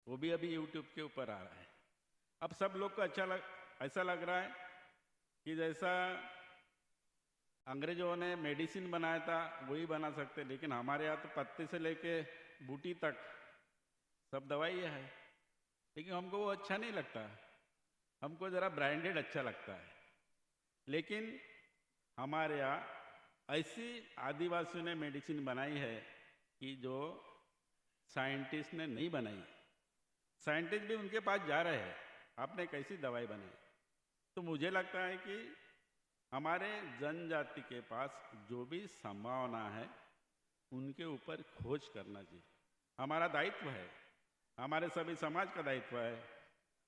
वो भी अभी यूट्यूब के ऊपर आ रहा है। अब सब लोग को ऐसा लग रहा है कि जैसा अंग्रेजों ने मेडिसिन बनाया था वही बना सकते, लेकिन हमारे यहाँ तो पत्ते से लेके बूटी तक सब दवाई है। लेकिन हमको वो अच्छा नहीं लगता, हमको ज़रा ब्रांडेड अच्छा लगता है। लेकिन हमारे यहाँ ऐसी आदिवासियों ने मेडिसिन बनाई है कि जो साइंटिस्ट ने नहीं बनाई। साइंटिस्ट भी उनके पास जा रहे हैं, आपने कैसी दवाई बनाई। तो मुझे लगता है कि हमारे जनजाति के पास जो भी संभावना है उनके ऊपर खोज करना चाहिए। हमारा दायित्व है, हमारे सभी समाज का दायित्व है,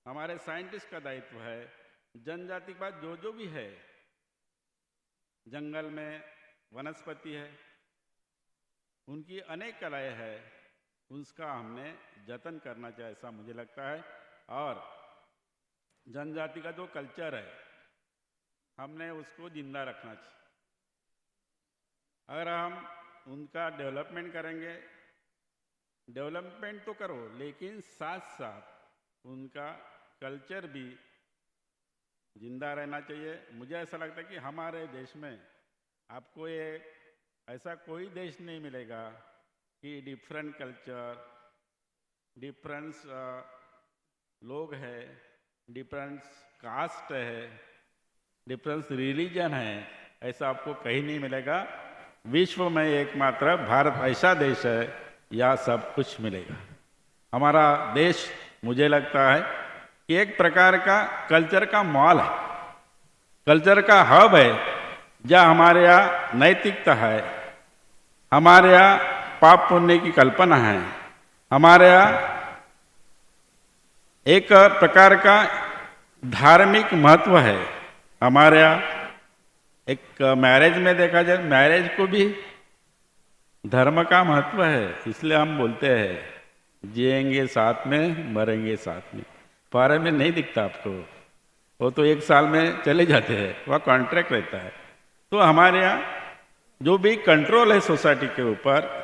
हमारे साइंटिस्ट का दायित्व है। जनजाति के पास जो जो भी है, जंगल में वनस्पति है, उनकी अनेक कलाएं है, उसका हमने जतन करना चाहिए, ऐसा मुझे लगता है। और जनजाति का जो कल्चर है हमने उसको जिंदा रखना चाहिए। अगर हम उनका डेवलपमेंट करेंगे, डेवलपमेंट तो करो लेकिन साथ साथ उनका कल्चर भी जिंदा रहना चाहिए। मुझे ऐसा लगता है कि हमारे देश में आपको ये ऐसा कोई देश नहीं मिलेगा कि डिफरेंट कल्चर, डिफरेंस लोग हैं, डिफरेंस कास्ट है, डिफरेंस रिलीजन है, ऐसा आपको कहीं नहीं मिलेगा। विश्व में एकमात्र भारत ऐसा देश है या सब कुछ मिलेगा। हमारा देश मुझे लगता है कि एक प्रकार का कल्चर का मॉल है, कल्चर का हब है, जहाँ हमारे यहाँ नैतिकता है, हमारे यहाँ पाप पुण्य की कल्पना है, हमारे यहाँ एक प्रकार का धार्मिक महत्व है। हमारे यहाँ एक मैरिज में देखा जाए, मैरिज को भी धर्म का महत्व है। इसलिए हम बोलते हैं जिएंगे साथ में मरेंगे साथ में। पारे में नहीं दिखता आपको, वो तो 1 साल में चले जाते हैं, वह कॉन्ट्रैक्ट रहता है। तो हमारे यहाँ जो भी कंट्रोल है सोसाइटी के ऊपर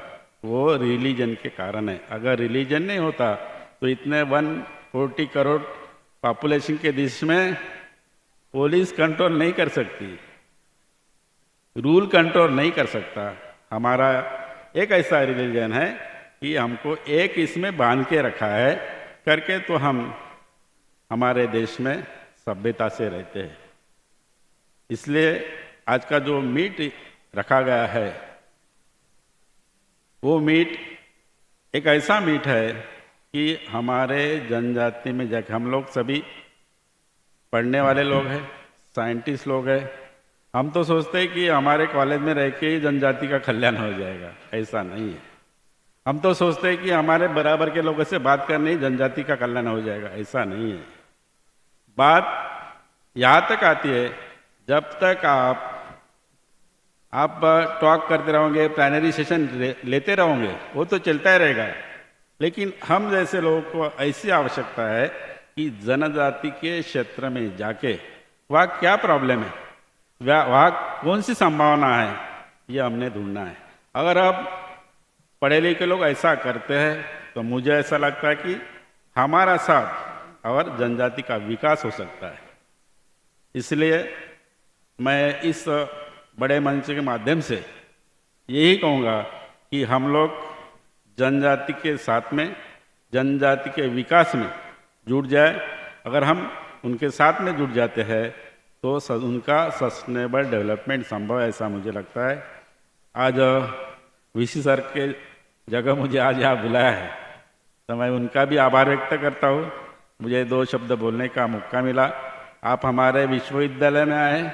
वो रिलीजन के कारण है। अगर रिलीजन नहीं होता तो इतने 140 करोड़ पॉपुलेशन के देश में पुलिस कंट्रोल नहीं कर सकती, रूल कंट्रोल नहीं कर सकता। हमारा एक ऐसा रिलीजन है कि हमको एक इसमें बांध के रखा है करके, तो हम हमारे देश में सभ्यता से रहते हैं। इसलिए आज का जो मीट रखा गया है वो मीट एक ऐसा मीट है कि हमारे जनजाति में जाके हम लोग सभी पढ़ने वाले लोग हैं, साइंटिस्ट लोग हैं। हम तो सोचते हैं कि हमारे कॉलेज में रह के ही जनजाति का कल्याण हो जाएगा, ऐसा नहीं है। हम तो सोचते हैं कि हमारे बराबर के लोगों से बात करने ही जनजाति का कल्याण हो जाएगा, ऐसा नहीं है। बात यहाँ तक आती है जब तक आप टॉक करते रहोगे, प्लानरी सेशन लेते रहोगे, वो तो चलता ही रहेगा। लेकिन हम जैसे लोगों को ऐसी आवश्यकता है कि जनजाति के क्षेत्र में जाके वहाँ क्या प्रॉब्लम है, वहाँ कौन सी संभावना है, ये हमने ढूंढना है। अगर आप पढ़े लिखे लोग ऐसा करते हैं तो मुझे ऐसा लगता है कि हमारा साथ और जनजाति का विकास हो सकता है। इसलिए मैं इस बड़े मंच के माध्यम से यही कहूँगा कि हम लोग जनजाति के साथ में, जनजाति के विकास में जुड़ जाए। अगर हम उनके साथ में जुड़ जाते हैं तो उनका सस्टेनेबल डेवलपमेंट संभव है, ऐसा मुझे लगता है। आज वीसी सर के जगह मुझे आज यहाँ बुलाया है तो मैं उनका भी आभार व्यक्त करता हूँ। मुझे 2 शब्द बोलने का मौका मिला। आप हमारे विश्वविद्यालय में आए,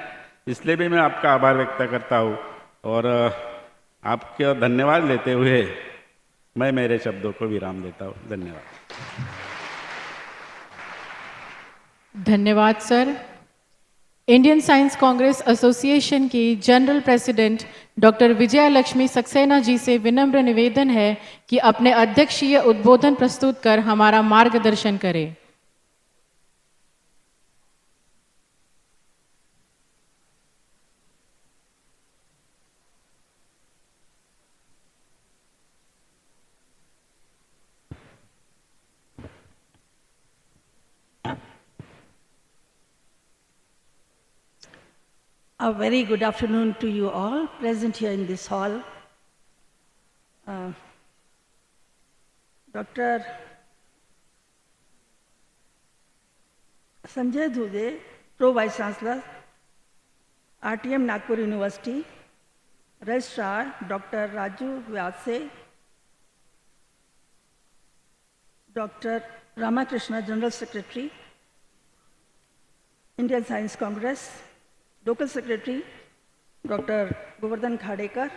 इसलिए भी मैं आपका आभार व्यक्त करता हूँ। और आपके धन्यवाद लेते हुए मैं मेरे शब्दों को विराम देता हूँ। धन्यवाद। धन्यवाद sir. Indian Science Congress Association की general president doctor Vijaya Lakshmi Saxena ji से विनम्र निवेदन है कि अपने अध्यक्षीय उद्बोधन प्रस्तुत कर हमारा मार्गदर्शन करें। A very good afternoon to you all present here in this hall. Dr. Sanjay Dhude, Pro Vice Chancellor, RTM Nagpur University, Registrar Dr. Raju Vyase, Dr. Ramakrishna, General Secretary, Indian Science Congress, Local Secretary, Dr. Govardhan Khadekar,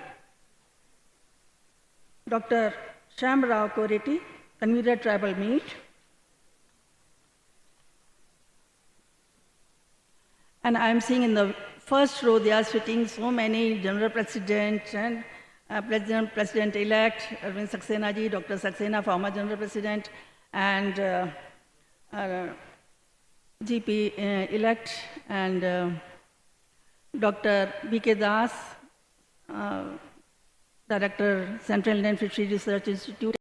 Dr. Shyam Rao Koreti, Convener Tribal Meet, and I am seeing in the first row they are sitting so many General President and President-elect, Arvind Saxena ji, Dr. Saxena, former General President, and GP-elect, and Dr. B.K. Das, Director, Central Indian Fisheries Research Institute,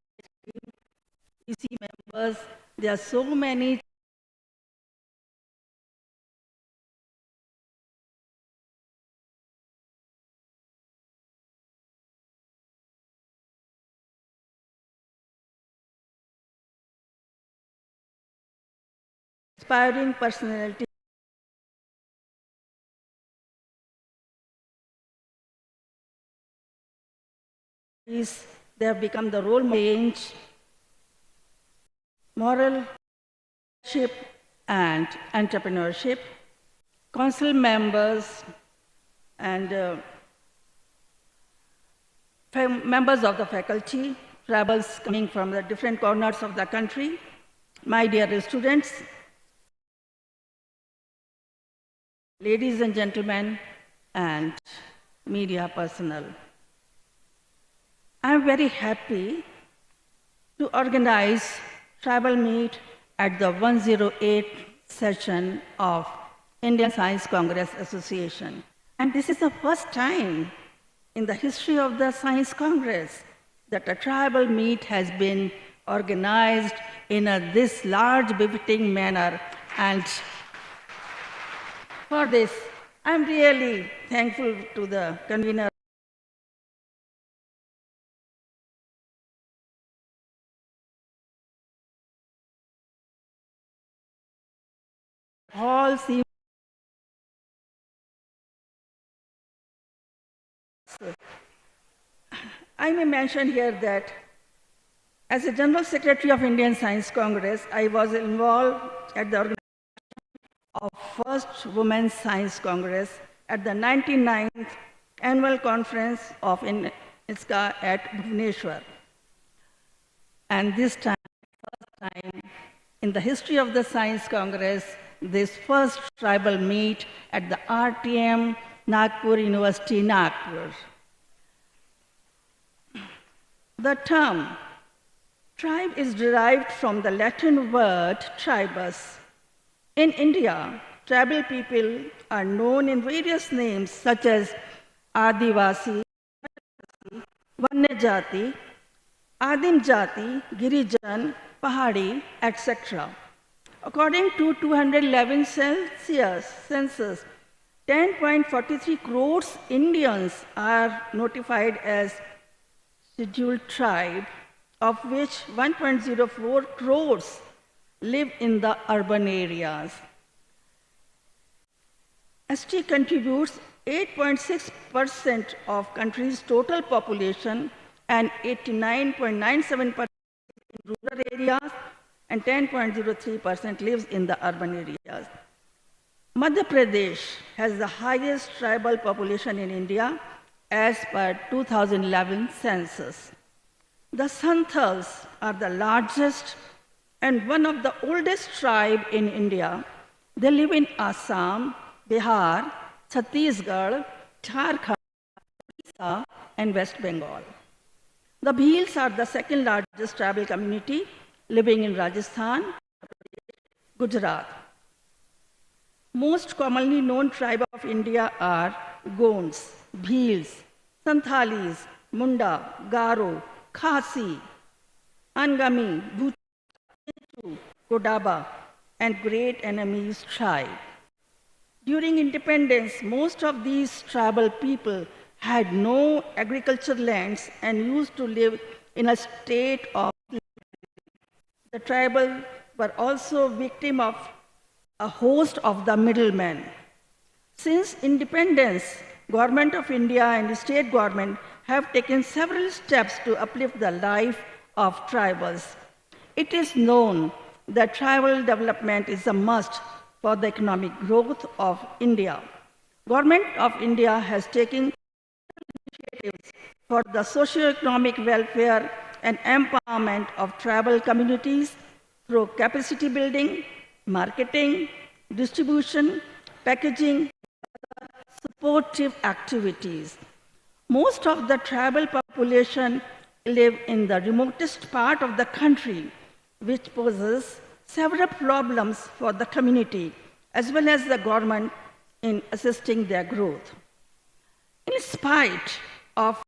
EC members. There are so many inspiring personalities. They have become the role change, moral leadership and entrepreneurship. Council members and members of the faculty, travels coming from the different corners of the country, my dear students, ladies and gentlemen, and media personnel. I am very happy to organize Tribal Meet at the 108th session of Indian Science Congress Association. And this is the first time in the history of the Science Congress that a tribal meet has been organized in this large, befitting manner. And for this, I'm really thankful to the convener. All seem I may mention here that as a General Secretary of Indian Science Congress, I was involved at the organization of First Women's Science Congress at the 99th Annual Conference of INSCA at Bhubaneswar. And this time, first time in the history of the Science Congress, this first tribal meet at the RTM Nagpur University, Nagpur. The term tribe is derived from the Latin word tribus. In India, tribal people are known in various names such as Adivasi, Vanyajati, Adim Jati, Girijan, Pahadi, etc. According to 2011 census, 10.43 crores Indians are notified as scheduled tribe, of which 1.04 crores live in the urban areas. ST contributes 8.6% of country's total population and 89.97% in rural areas, and 10.03% lives in the urban areas. Madhya Pradesh has the highest tribal population in India as per 2011 census. The Santals are the largest and one of the oldest tribes in India. They live in Assam, Bihar, Chhattisgarh, Jharkhand, Odisha, and West Bengal. The Bhils are the second largest tribal community living in Rajasthan, Gujarat. Most commonly known tribes of India are Gonds, Bhils, Santhalis, Munda, Garo, Khasi, Angami, Bhutu, Kodaba, and Great Enemies tribe. During independence, most of these tribal people had no agricultural lands and used to live in a state of. The tribal were also victim of a host of the middlemen. Since independence, Government of India and the state government have taken several steps to uplift the life of tribals. It is known that tribal development is a must for the economic growth of India. Government of India has taken initiatives for the socio-economic welfare and empowerment of tribal communities through capacity building, marketing, distribution, packaging, supportive activities. Most of the tribal population live in the remotest part of the country, which poses several problems for the community as well as the government in assisting their growth. In spite of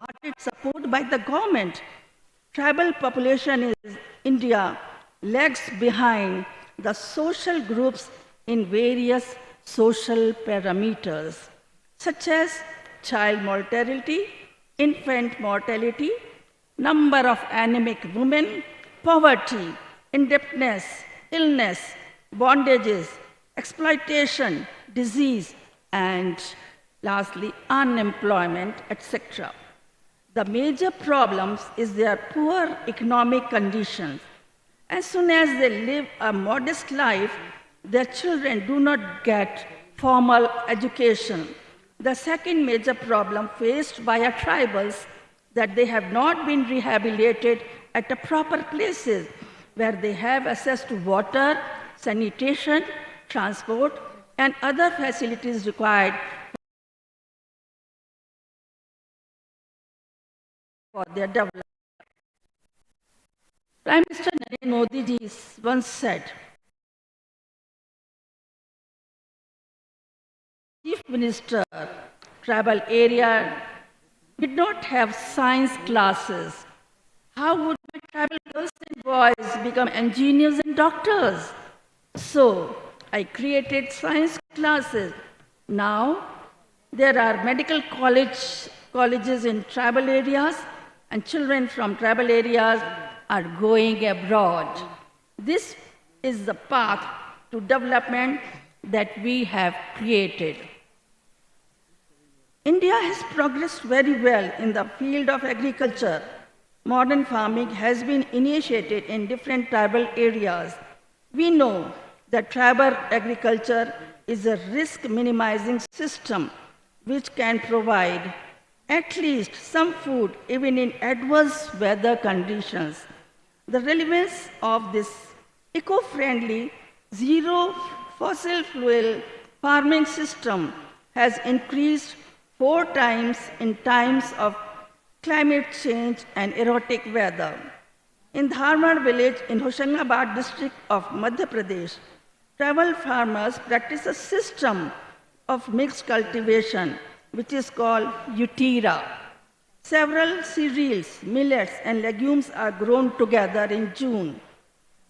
hearted support by the government, tribal population in India lags behind the social groups in various social parameters, such as child mortality, infant mortality, number of anemic women, poverty, indebtedness, illness, bondages, exploitation, disease, and lastly, unemployment, etc. The major problems is their poor economic conditions. As soon as they live a modest life, their children do not get formal education. The second major problem faced by our tribals that they have not been rehabilitated at the proper places where they have access to water, sanitation, transport, and other facilities required for their development. Prime Minister Narendra Modi ji once said, Chief Minister, tribal area did not have science classes. How would my tribal girls and boys become engineers and doctors? So I created science classes. Now there are medical colleges in tribal areas, and children from tribal areas are going abroad. This is the path to development that we have created. India has progressed very well in the field of agriculture. Modern farming has been initiated in different tribal areas. We know that tribal agriculture is a risk-minimizing system which can provide at least some food even in adverse weather conditions. The relevance of this eco-friendly, zero fossil fuel farming system has increased 4 times in times of climate change and erratic weather. In Dharwad village in Hoshangabad district of Madhya Pradesh, tribal farmers practice a system of mixed cultivation which is called Utira. Several cereals, millets, and legumes are grown together in June.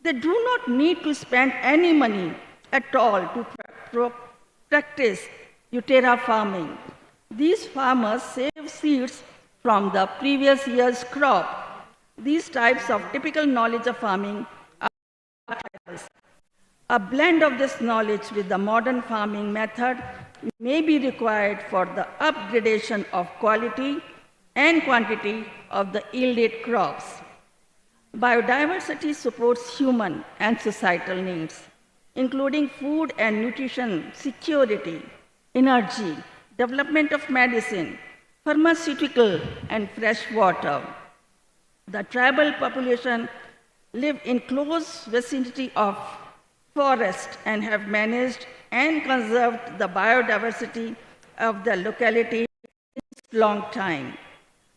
They do not need to spend any money at all to practice Utira farming. These farmers save seeds from the previous year's crop. These types of typical knowledge of farming are tribals. A blend of this knowledge with the modern farming method may be required for the upgradation of quality and quantity of the yielded crops. Biodiversity supports human and societal needs, including food and nutrition security, energy, development of medicine, pharmaceutical, and fresh water. The tribal population live in close vicinity of forest and have managed and conserved the biodiversity of the locality for a long time.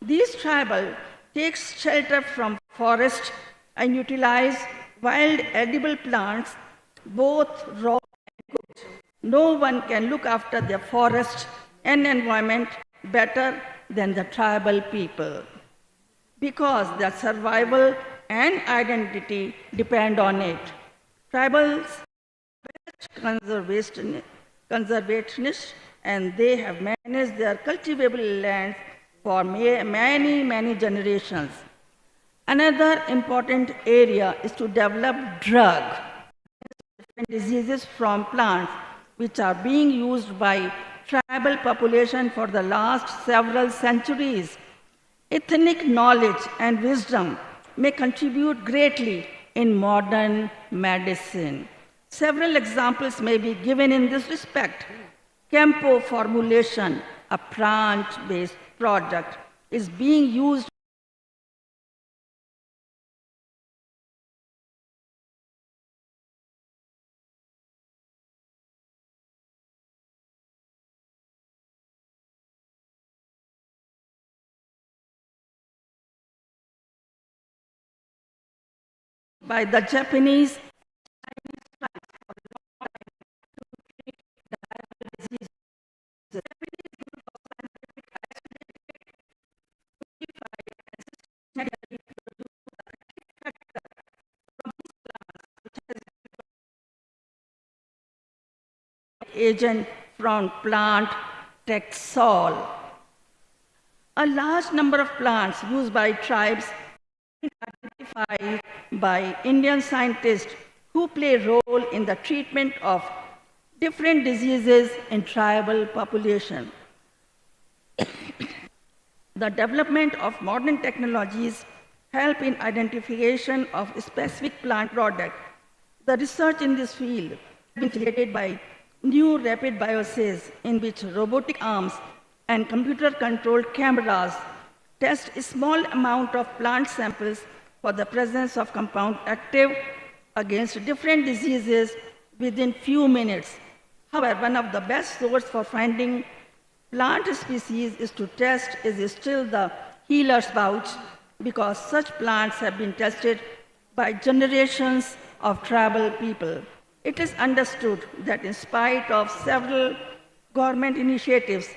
These tribal take shelter from forest and utilize wild edible plants, both raw and cooked. No one can look after their forest and environment better than the tribal people, because their survival and identity depend on it. Tribals best conservationists, and they have managed their cultivable lands for many generations. Another important area is to develop drugs and diseases from plants which are being used by tribal population for the last several centuries. Ethnic knowledge and wisdom may contribute greatly in modern medicine. Several examples may be given in this respect. Campo formulation, a plant-based product, is being used by the Japanese agent from plant Taxol. A large number of plants used by tribes identified by Indian scientists who play a role in the treatment of different diseases in tribal population. The development of modern technologies help in identification of specific plant products. The research in this field has been facilitated by new rapid bioassays in which robotic arms and computer-controlled cameras test a small amount of plant samples for the presence of compound active against different diseases within few minutes. However, one of the best sources for finding plant species is still the healer's pouch, because such plants have been tested by generations of tribal people. It is understood that in spite of several government initiatives,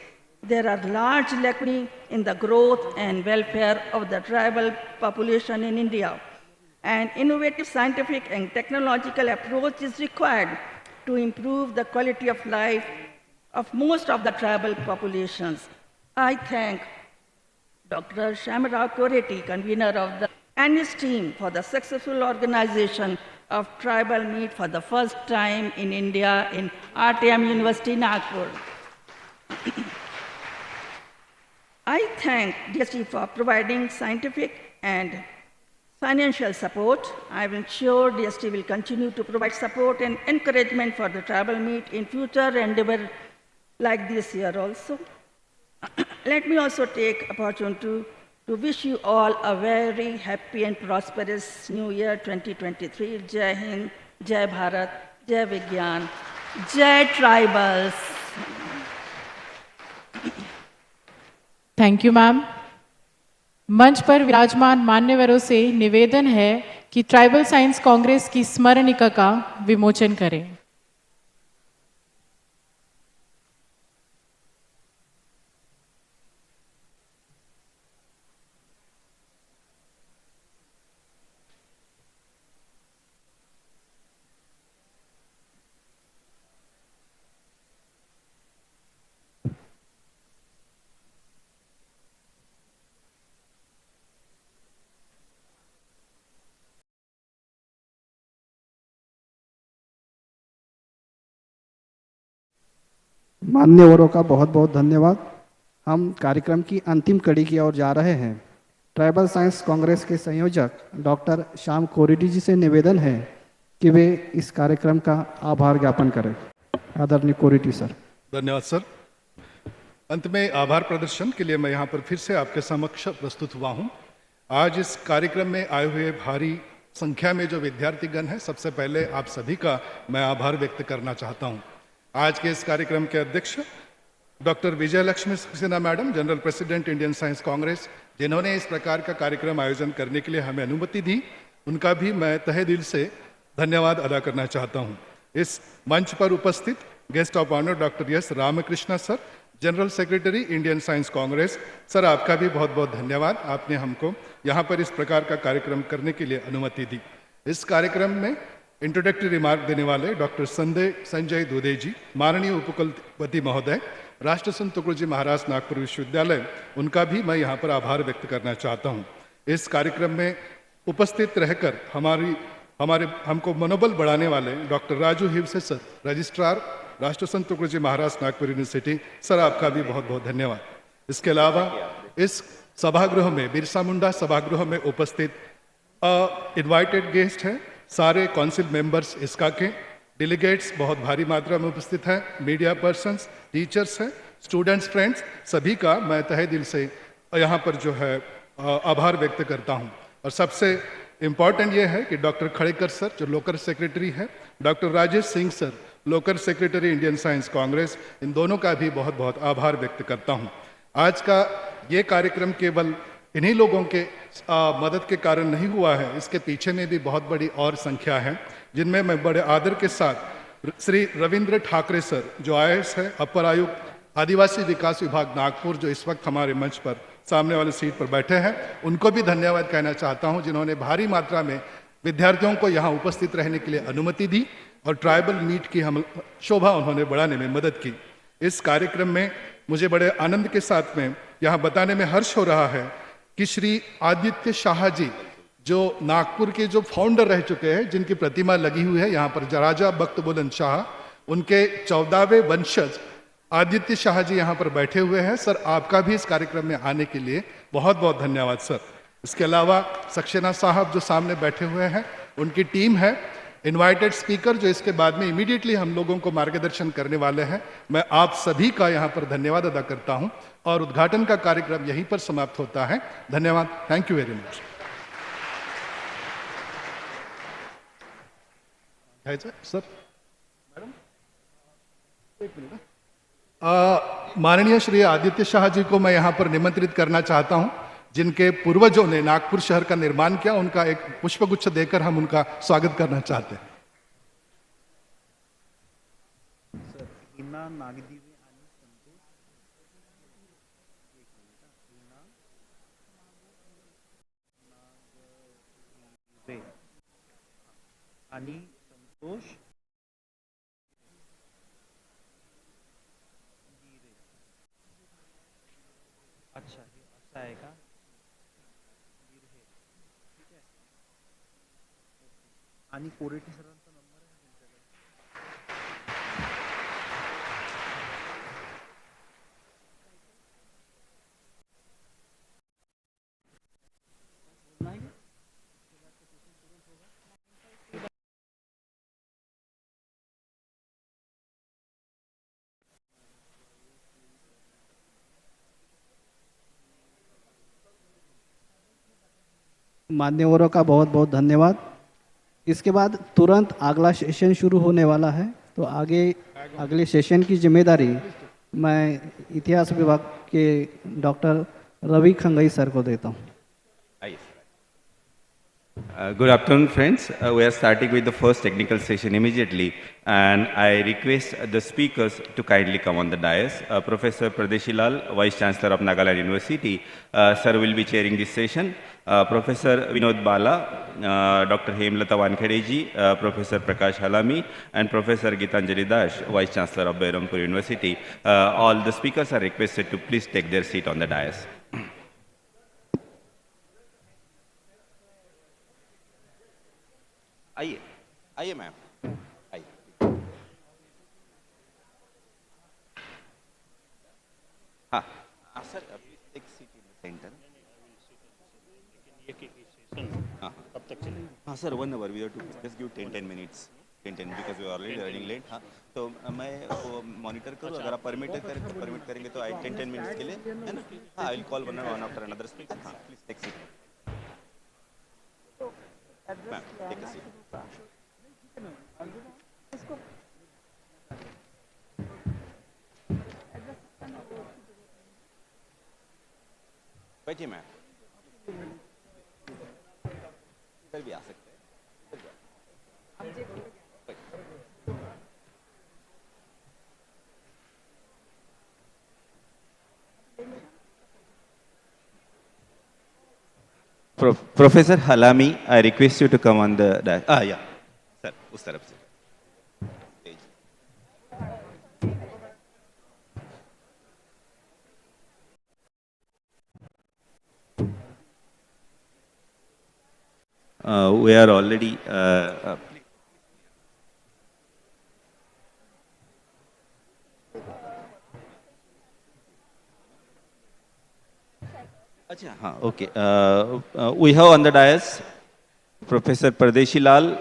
there are large lacunae in the growth and welfare of the tribal population in India. An innovative scientific and technological approach is required to improve the quality of life of most of the tribal populations. I thank Dr. Shamrao Koretti, convener of the and his team for the successful organization of tribal meet for the first time in India in RTM University, Nagpur. I thank DST for providing scientific and financial support. I am sure DST will continue to provide support and encouragement for the tribal meet in future endeavor like this year also. Let me also take opportunity to wish you all a very happy and prosperous New Year 2023. Jai Hind, Jai Bharat, Jai Vigyan, Jai Tribals. Thank you ma'am. मंच पर विराजमान मान्यवरों से निवेदन है कि tribal science Congress की स्मरणिका का विमोचन करें। मान्यवरों का बहुत बहुत धन्यवाद। हम कार्यक्रम की अंतिम कड़ी की ओर जा रहे हैं। ट्राइबल साइंस कांग्रेस के संयोजक डॉक्टर श्याम कोरेटी जी से निवेदन है कि वे इस कार्यक्रम का आभार ज्ञापन करें। आदरणीय कोरेटी सर। धन्यवाद सर। अंत में आभार प्रदर्शन के लिए मैं यहाँ पर फिर से आपके समक्ष प्रस्तुत हुआ हूँ। आज इस कार्यक्रम में आए हुए भारी संख्या में जो विद्यार्थीगण हैं, सबसे पहले आप सभी का मैं आभार व्यक्त करना चाहता हूँ। आज के इस कार्यक्रम के अध्यक्ष doctor Vijay Lakshmi Saxena madam, general president Indian Science Congress, जिन्होंने इस प्रकार का कार्यक्रम आयोजन करने के लिए हमें अनुमति दी, उनका भी मैं तहे दिल से धन्यवाद अदा करना चाहता हूं। इस मंच पर उपस्थित guest of honour doctor S Ramakrishna sir, general secretary Indian Science Congress, sir आपका भी बहुत बहुत धन्यवाद। आपने हमको यहाँ पर इस प्रकार का कार्यक्रम करने के लिए अनुमति दी। इस कार्यक्रम में इंट्रोडक्टरी रिमार्क देने वाले डॉक्टर संजय दुधे जी, माननीय उपकुलपति महोदय, राष्ट्रसंत तुकडोजी महाराज नागपुर विश्वविद्यालय, उनका भी मैं यहाँ पर आभार व्यक्त करना चाहता हूँ। इस कार्यक्रम में उपस्थित रहकर हमको मनोबल बढ़ाने वाले doctor Raju Hivse sir, registrar, राष्ट्रसंत तुकडोजी महाराज नागपुर यूनिवर्सिटी, सर आपका भी बहुत बहुत धन्यवाद। इसके अलावा इस सभागृह में, बिरसा मुंडा सभागृह में उपस्थित इनवाइटेड गेस्ट हैं, सारे काउंसिल मेंबर्स इसका के, डेलीगेट्स बहुत भारी मात्रा में उपस्थित हैं, मीडिया पर्सन्स, टीचर्स हैं, स्टूडेंट्स, फ्रेंड्स, सभी का मैं तहे दिल से यहाँ पर जो है आभार व्यक्त करता हूँ। और सबसे इम्पॉर्टेंट ये है कि डॉक्टर खड़ेकर सर जो लोकल सेक्रेटरी हैं, doctor Rajesh Singh sir local secretary Indian Science Congress, इन दोनों का भी बहुत बहुत आभार व्यक्त करता हूँ। आज का ये कार्यक्रम केवल इन्हीं लोगों के मदद के कारण नहीं हुआ है, इसके पीछे में भी बहुत बड़ी और संख्या है, जिनमें मैं बड़े आदर के साथ श्री रविंद्र ठाकरे सर जो IAS है, अपर आयुक्त आदिवासी विकास विभाग नागपुर, जो इस वक्त हमारे मंच पर सामने वाले सीट पर बैठे हैं, उनको भी धन्यवाद कहना चाहता हूं, जिन्होंने भारी मात्रा में विद्यार्थियों को यहाँ उपस्थित रहने के लिए अनुमति दी और ट्राइबल मीट की हम शोभा उन्होंने बढ़ाने में मदद की। इस कार्यक्रम में मुझे बड़े आनंद के साथ में यहाँ बताने में हर्ष हो रहा है कि श्री आदित्य शाह जी जो नागपुर के जो फाउंडर रह चुके हैं, जिनकी प्रतिमा लगी हुई है यहाँ पर, राजा बख्त बुलंद शाह, उनके 14वें वंशज आदित्य शाह जी यहाँ पर बैठे हुए हैं। सर आपका भी इस कार्यक्रम में आने के लिए बहुत बहुत धन्यवाद सर। इसके अलावा सक्सेना साहब जो सामने बैठे हुए हैं, उनकी टीम है, इनवाइटेड स्पीकर जो इसके बाद में इमीडिएटली हम लोगों को मार्गदर्शन करने वाले हैं। मैं आप सभी का यहाँ पर धन्यवाद अदा करता हूँ और उद्घाटन का कार्यक्रम यहीं पर समाप्त होता है। धन्यवाद। Thank you very much. Sir madam एक मिनट, माननीय श्री आदित्य शाह जी को मैं यहाँ पर निमंत्रित करना चाहता हूँ, जिनके पूर्वजों ने नागपुर शहर का निर्माण किया। उनका एक पुष्पगुच्छ देकर हम उनका स्वागत करना चाहते हैं। आणि संतोष अच्छा हे असं आहे का? ठीक आहे आणि कोरेटी सरांचा नंबर आहे तुमच्याकडे? मान्यवरों का बहुत बहुत धन्यवाद। इसके बाद तुरंत अगला सेशन शुरू होने वाला है, तो अगले सेशन की जिम्मेदारी मैं इतिहास विभाग के डॉक्टर रवि खंगई सर को देता हूँ। Good afternoon, friends. We are starting with the first technical session immediately, and I request the speakers to kindly come on the dais. Professor Pradeshi Lal, Vice Chancellor of Nagaland University, sir will be chairing this session. Professor Vinod Bala, Dr. Hemlata Wankhede ji, Professor Prakash Halami, and Professor Gitanjali Dash, Vice Chancellor of Behrampur University. All the speakers are requested to please take their seat on the dais. आइए ma'am, आइए। हाँ sir, please take seat in the centre. हाँ sir, 1 hour we have to just give 10 minutes, 10 because we are already running late. हाँ, तो मैं वो monitor करूँ, अगर आप परमिट करेंगे तो 10 minutes के लिए, है ना? हाँ, I will call one after another speaker. हाँ, please take seat ma'am, take a seat. बैठिए मैम, इधर भी आ सकते हैं। Professor Halami, I request you to come on the dais. Yeah. Sir उस तरफ से we are already अच्छा हाँ okay we have on the dais Professor Pardeshi Lal,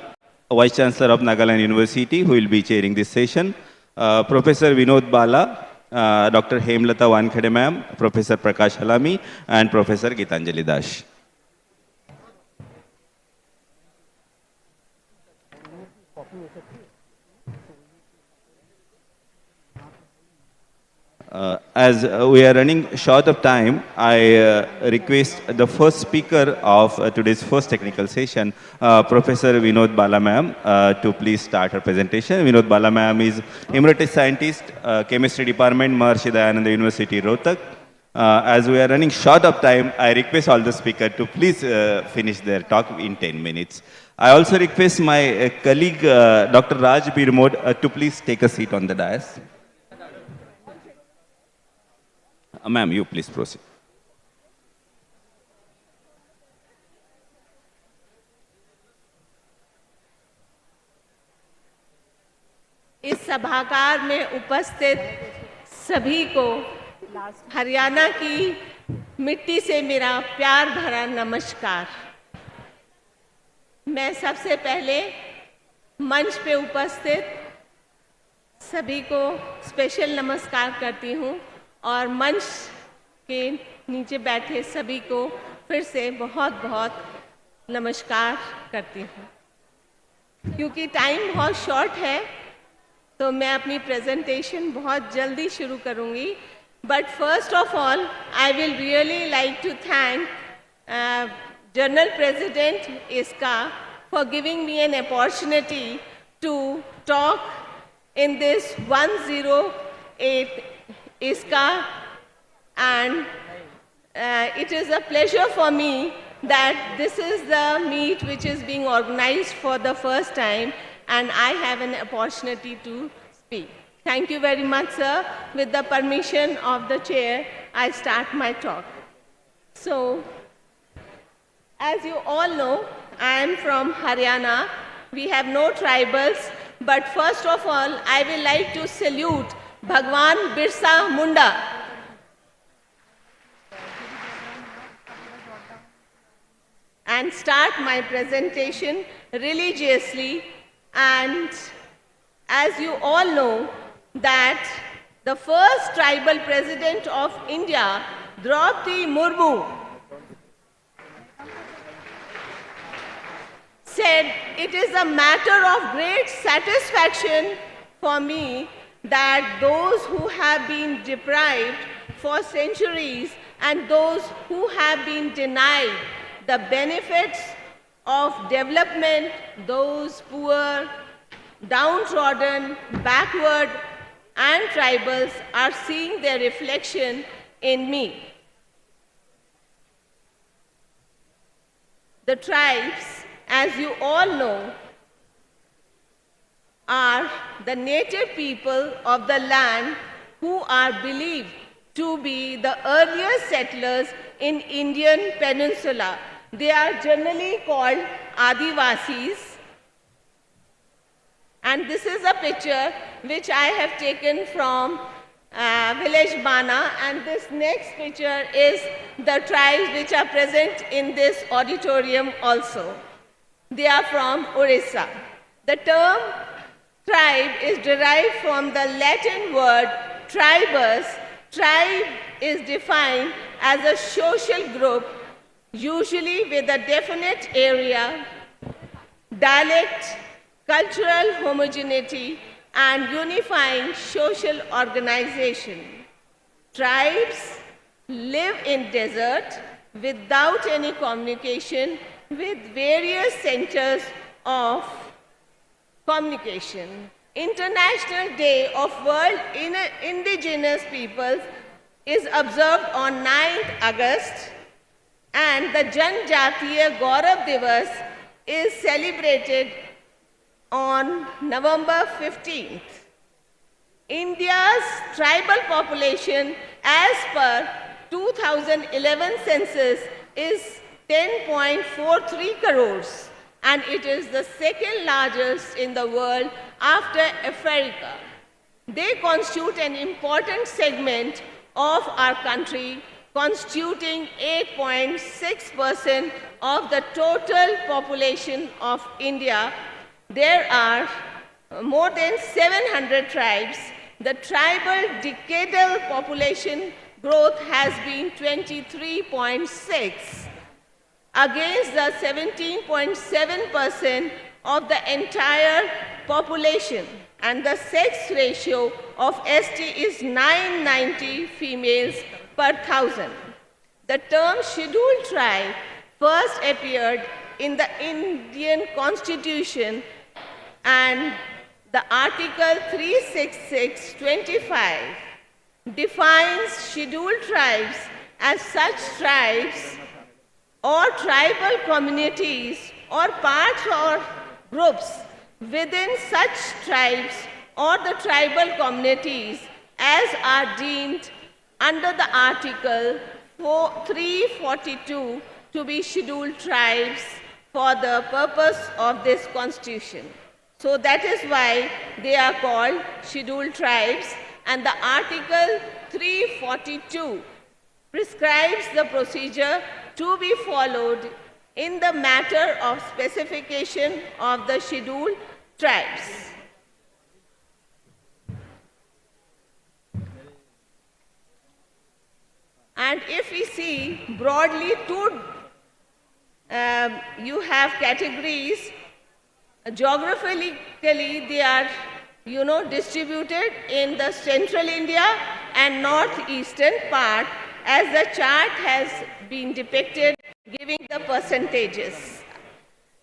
Vice Chancellor of Nagaland University, who will be chairing this session. Professor Vinod Bala, Dr. Hemlata Wankhede ma'am, Professor Prakash Halami, and Professor Gitanjali Das. As we are running short of time, I request the first speaker of today's first technical session, Professor Vinod Bala ma'am, to please start her presentation. Vinod Bala ma'am is Emeritus Scientist, Chemistry Department, Maharshi Dayananda University, Rohtak. As we are running short of time, I request all the speakers to please finish their talk in 10 minutes. I also request my colleague, Dr. Raj Birmod, to please take a seat on the dais. Ma'am, you please proceed. इस सभागार में उपस्थित सभी को हरियाणा की मिट्टी से मेरा प्यार भरा नमस्कार। मैं सबसे पहले मंच पे उपस्थित सभी को स्पेशल नमस्कार करती हूँ और मंच के नीचे बैठे सभी को फिर से बहुत बहुत नमस्कार करती हूँ। क्योंकि टाइम बहुत शॉर्ट है तो मैं अपनी प्रेजेंटेशन बहुत जल्दी शुरू करूँगी। But first of all I will really like to thank general president ISCA for giving me an opportunity to talk in this 108 ISCA, and it is a pleasure for me that this is the meet which is being organized for the first time and I have an opportunity to speak. Thank you very much, sir. With the permission of the chair, I start my talk. So, as you all know, I am from Haryana. We have no tribals, but first of all, I will like to salute Bhagwan Birsa Munda. And start my presentation religiously. And as you all know, that the first tribal president of India, Draupadi Murmu, said, "It is a matter of great satisfaction for me that those who have been deprived for centuries and those who have been denied the benefits of development, those poor, downtrodden, backward, and tribals are seeing their reflection in me." The tribes, as you all know, are the native people of the land who are believed to be the earliest settlers in Indian peninsula. They are generally called Adivasis. And this is a picture which I have taken from village Bana, and this next picture is the tribes which are present in this auditorium also. They are from Orissa. The term tribe is derived from the Latin word tribus. Tribe is defined as a social group, usually with a definite area, dialect, cultural homogeneity, and unifying social organization. Tribes live in desert without any communication with various centers of communication. International Day of World Indigenous Peoples is observed on 9th August, and the Janjatiya Gaurav Divas is celebrated on November 15th. India's tribal population as per 2011 census is 10.43 crores, and it is the second largest in the world after Africa. They constitute an important segment of our country, constituting 8.6% of the total population of India. There are more than 700 tribes. The tribal decadal population growth has been 23.6 against the 17.7% of the entire population, and the sex ratio of ST is 990 females per thousand. The term scheduled tribe first appeared in the Indian Constitution, and the Article 366(25) defines scheduled tribes as such tribes or tribal communities or parts or groups within such tribes or the tribal communities as are deemed under the Article 342 to be scheduled tribes for the purpose of this Constitution. So that is why they are called scheduled tribes, and the Article 342 prescribes the procedure to be followed in the matter of specification of the scheduled tribes. And if we see broadly you have categories. Geographically, they are, distributed in the central India and northeastern part, as the chart has been depicted, giving the percentages.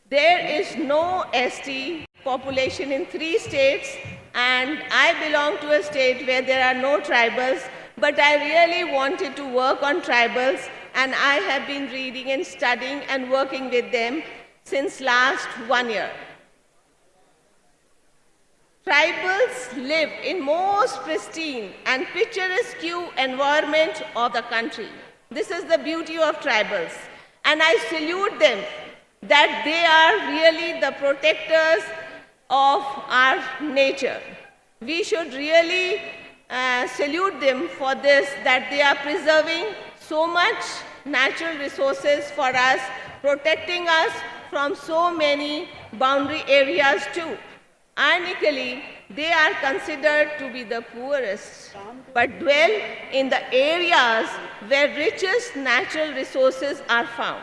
There is no ST population in 3 states, and I belong to a state where there are no tribals, but I really wanted to work on tribals, and I have been reading and studying and working with them since last 1 year. Tribals live in most pristine and picturesque environment of the country. This is the beauty of tribals, and I salute them that they are really the protectors of our nature. We should really salute them for this, that they are preserving so much natural resources for us, protecting us from so many boundary areas too. Ironically, they are considered to be the poorest, but dwell in the areas where richest natural resources are found.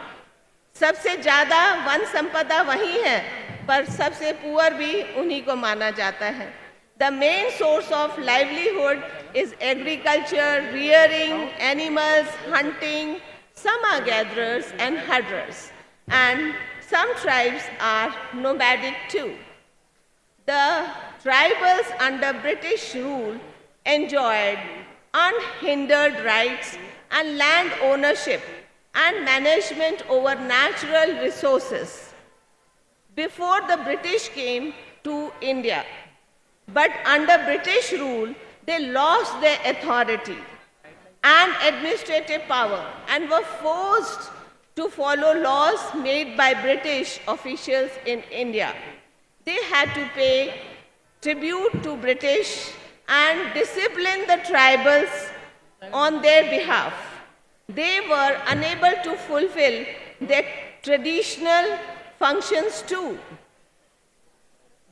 सबसे ज़्यादा one संपदा वहीं है, पर सबसे poor भी उन्हीं को माना जाता है. The main source of livelihood is agriculture, rearing animals, hunting. Some are gatherers and herders, and some tribes are nomadic too. The tribals under British rule enjoyed unhindered rights and land ownership and management over natural resources before the British came to India. But under British rule, they lost their authority and administrative power and were forced to follow laws made by British officials in India. They had to pay tribute to British and discipline the tribals on their behalf. They were unable to fulfill their traditional functions too.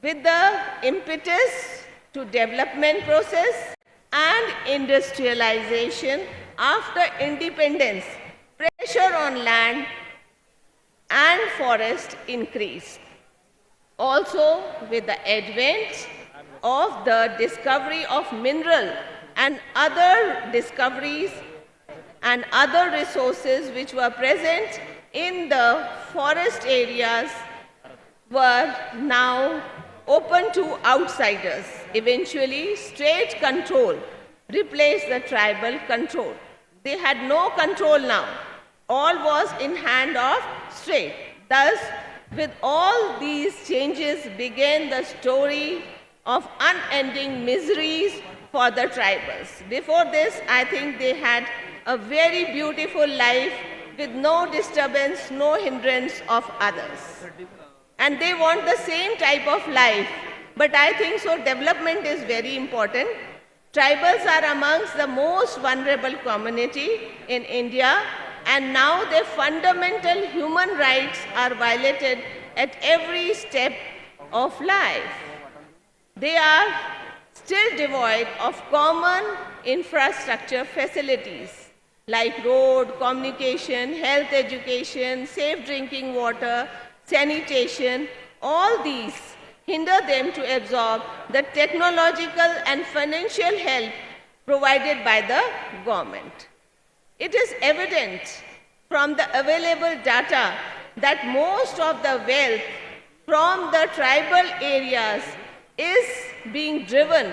With the impetus to development process and industrialization after independence, pressure on land and forest increased. Also, with the advent of the discovery of mineral and other discoveries and other resources which were present in the forest areas were now open to outsiders. Eventually, state control replaced the tribal control. They had no control now. All was in hand of state. Thus, With all these changes began the story of unending miseries for the tribals. Before this, I think they had a very beautiful life with no disturbance, no hindrance of others. And they want the same type of life. But I think so development is very important. Tribals are amongst the most vulnerable community in India, and now their fundamental human rights are violated at every step of life. They are still devoid of common infrastructure facilities like road, communication, health education, safe drinking water, sanitation. All these hinder them to absorb the technological and financial help provided by the government. It is evident from the available data that most of the wealth from the tribal areas is being driven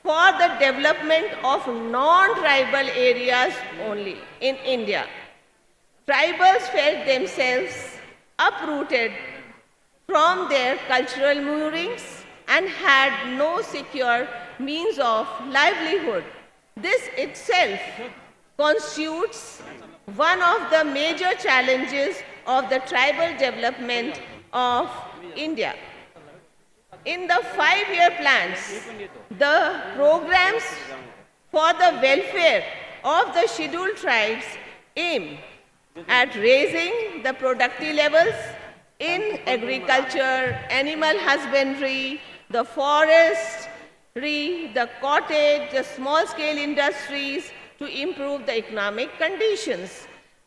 for the development of non-tribal areas only in India. Tribals felt themselves uprooted from their cultural moorings and had no secure means of livelihood. This itself constitutes one of the major challenges of the tribal development of India. In the 5-year plans, the programs for the welfare of the scheduled tribes aim at raising the productivity levels in agriculture, animal husbandry, the forestry, the cottage, the small-scale industries to improve the economic conditions.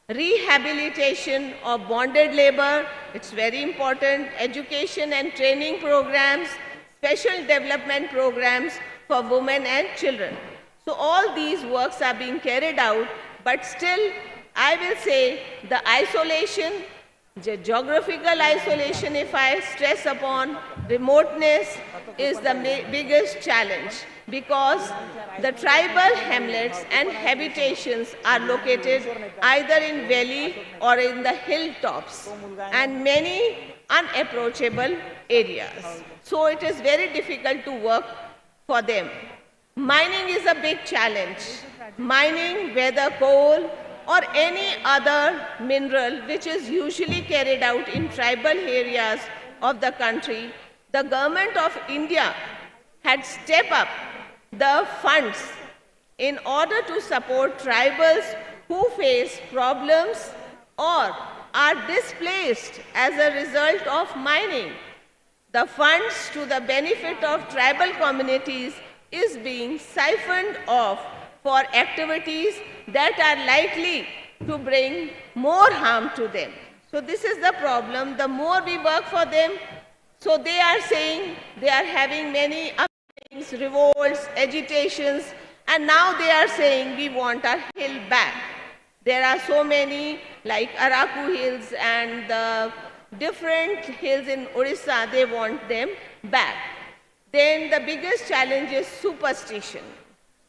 Rehabilitation of bonded labor, it's very important, education and training programs, special development programs for women and children. So all these works are being carried out, but still I will say the isolation, the geographical isolation, if I stress upon, remoteness is the biggest challenge, because the tribal hamlets and habitations are located either in valley or in the hilltops and many unapproachable areas. So it is very difficult to work for them. Mining is a big challenge. Mining, whether coal or any other mineral which is usually carried out in tribal areas of the country, the government of India had stepped up the funds in order to support tribals who face problems or are displaced as a result of mining. The funds to the benefit of tribal communities is being siphoned off for activities that are likely to bring more harm to them. So this is the problem. The more we work for them, so they are saying they are having many uprisings, revolts, agitations, and now they are saying we want our hill back. There are so many like Araku Hills and the different hills in Orissa, they want them back. Then the biggest challenge is superstition.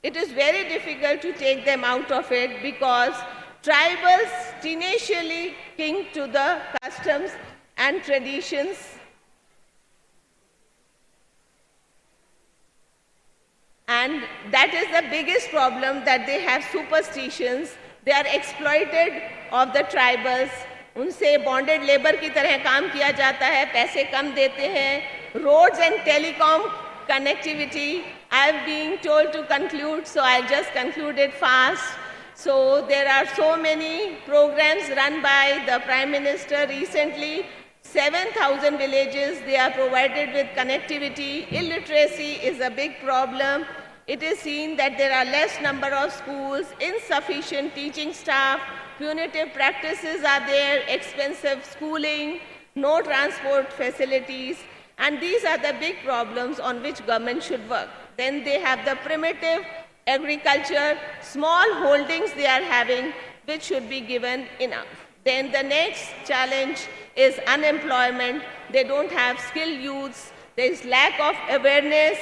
It is very difficult to take them out of it because tribals tenaciously cling to the customs and traditions. And that is the biggest problem, that they have superstitions. They are exploited of the tribals. उनसे bonded labor की तरह काम किया जाता है, पैसे कम देते हैं. Roads and telecom connectivity, I am being told to conclude, so I'll just conclude it fast. So there are so many programs run by the Prime Minister recently. 7,000 villages, they are provided with connectivity. Illiteracy is a big problem. It is seen that there are less number of schools, insufficient teaching staff, punitive practices are there, expensive schooling, no transport facilities, and these are the big problems on which government should work. Then they have the primitive agriculture, small holdings they are having, which should be given enough. Then the next challenge is unemployment. They don't have skilled youths. There is lack of awareness,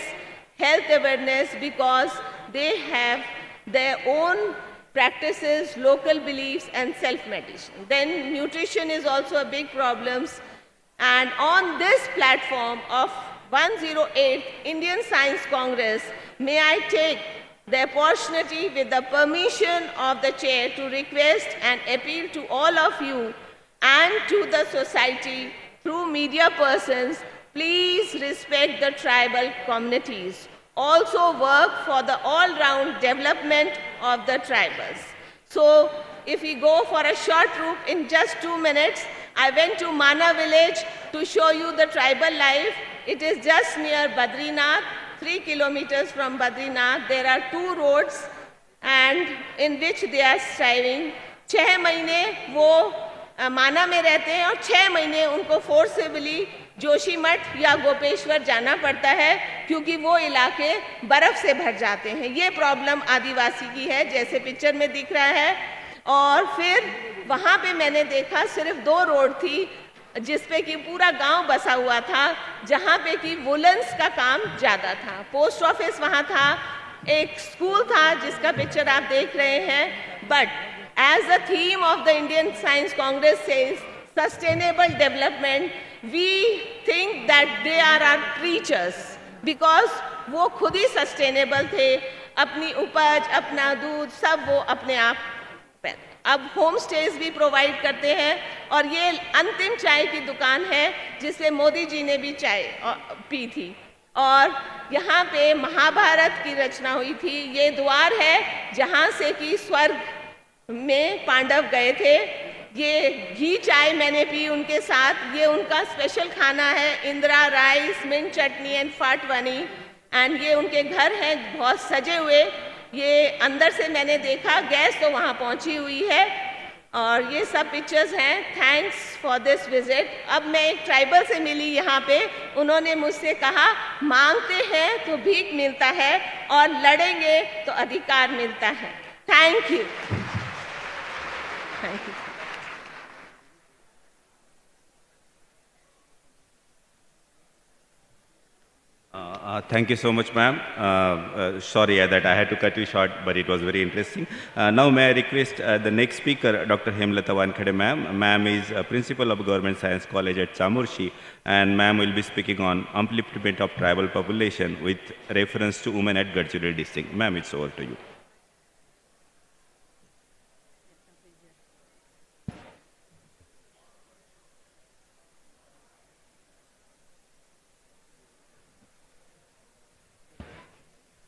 health awareness, because they have their own practices, local beliefs, and self-medicine. Then nutrition is also a big problem. And on this platform of 108th Indian Science Congress, may I take the opportunity with the permission of the chair to request and appeal to all of you and to the society through media persons, please respect the tribal communities. Also work for the all-round development of the tribals. So if we go for a short route in just 2 minutes, I went to Mana village to show you the tribal life. It is just near Badrinath, 3 kilometers from Badrinath. There are 2 roads and in which they are striving. 6 महीने वो माना में रहते हैं और 6 महीने उनको forcibly Joshimath या गोपेश्वर जाना पड़ता है क्योंकि वो इलाके बर्फ से भर जाते हैं। ये प्रॉब्लम आदिवासी की है जैसे पिक्चर में दिख रहा है। और फिर वहाँ पे मैंने देखा सिर्फ 2 रोड थी जिस पे कि पूरा गांव बसा हुआ था, जहाँ पे कि वुलन्स का काम ज़्यादा था। पोस्ट ऑफिस वहाँ था, एक स्कूल था जिसका पिक्चर आप देख रहे हैं। But as the theme of the Indian Science Congress says, sustainable development, we think that they are our preachers because वो खुद ही sustainable थे, अपनी उपज, अपना दूध सब वो अपने आप पे। अब होम स्टेज भी प्रोवाइड करते हैं और ये अंतिम चाय की दुकान है जिससे मोदी जी ने भी चाय पी थी। और यहाँ पे महाभारत की रचना हुई थी। ये द्वार है जहाँ से कि स्वर्ग में पांडव गए थे। ये घी चाय मैंने पी उनके साथ। ये उनका स्पेशल खाना है, Indira rice, mint chutney and फाटवानी। एंड ये उनके घर हैं बहुत सजे हुए। ये अंदर से मैंने देखा, गैस तो वहाँ पहुँची हुई है। और ये सब पिक्चर्स हैं। Thanks for this visit. अब मैं एक ट्राइबल से मिली यहाँ पे, उन्होंने मुझसे कहा मांगते हैं तो भीख मिलता है और लड़ेंगे तो अधिकार मिलता है। Thank you. Thank you. Thank you so much, ma'am. Sorry that I had to cut you short, but it was very interesting. Now, may I request the next speaker, Dr. Hemlata Wankhede, ma'am. Ma'am is principal of Government Science College at Chamurshi, and ma'am will be speaking on upliftment of tribal population with reference to women at Gadchiroli district. Ma'am, it's over to you.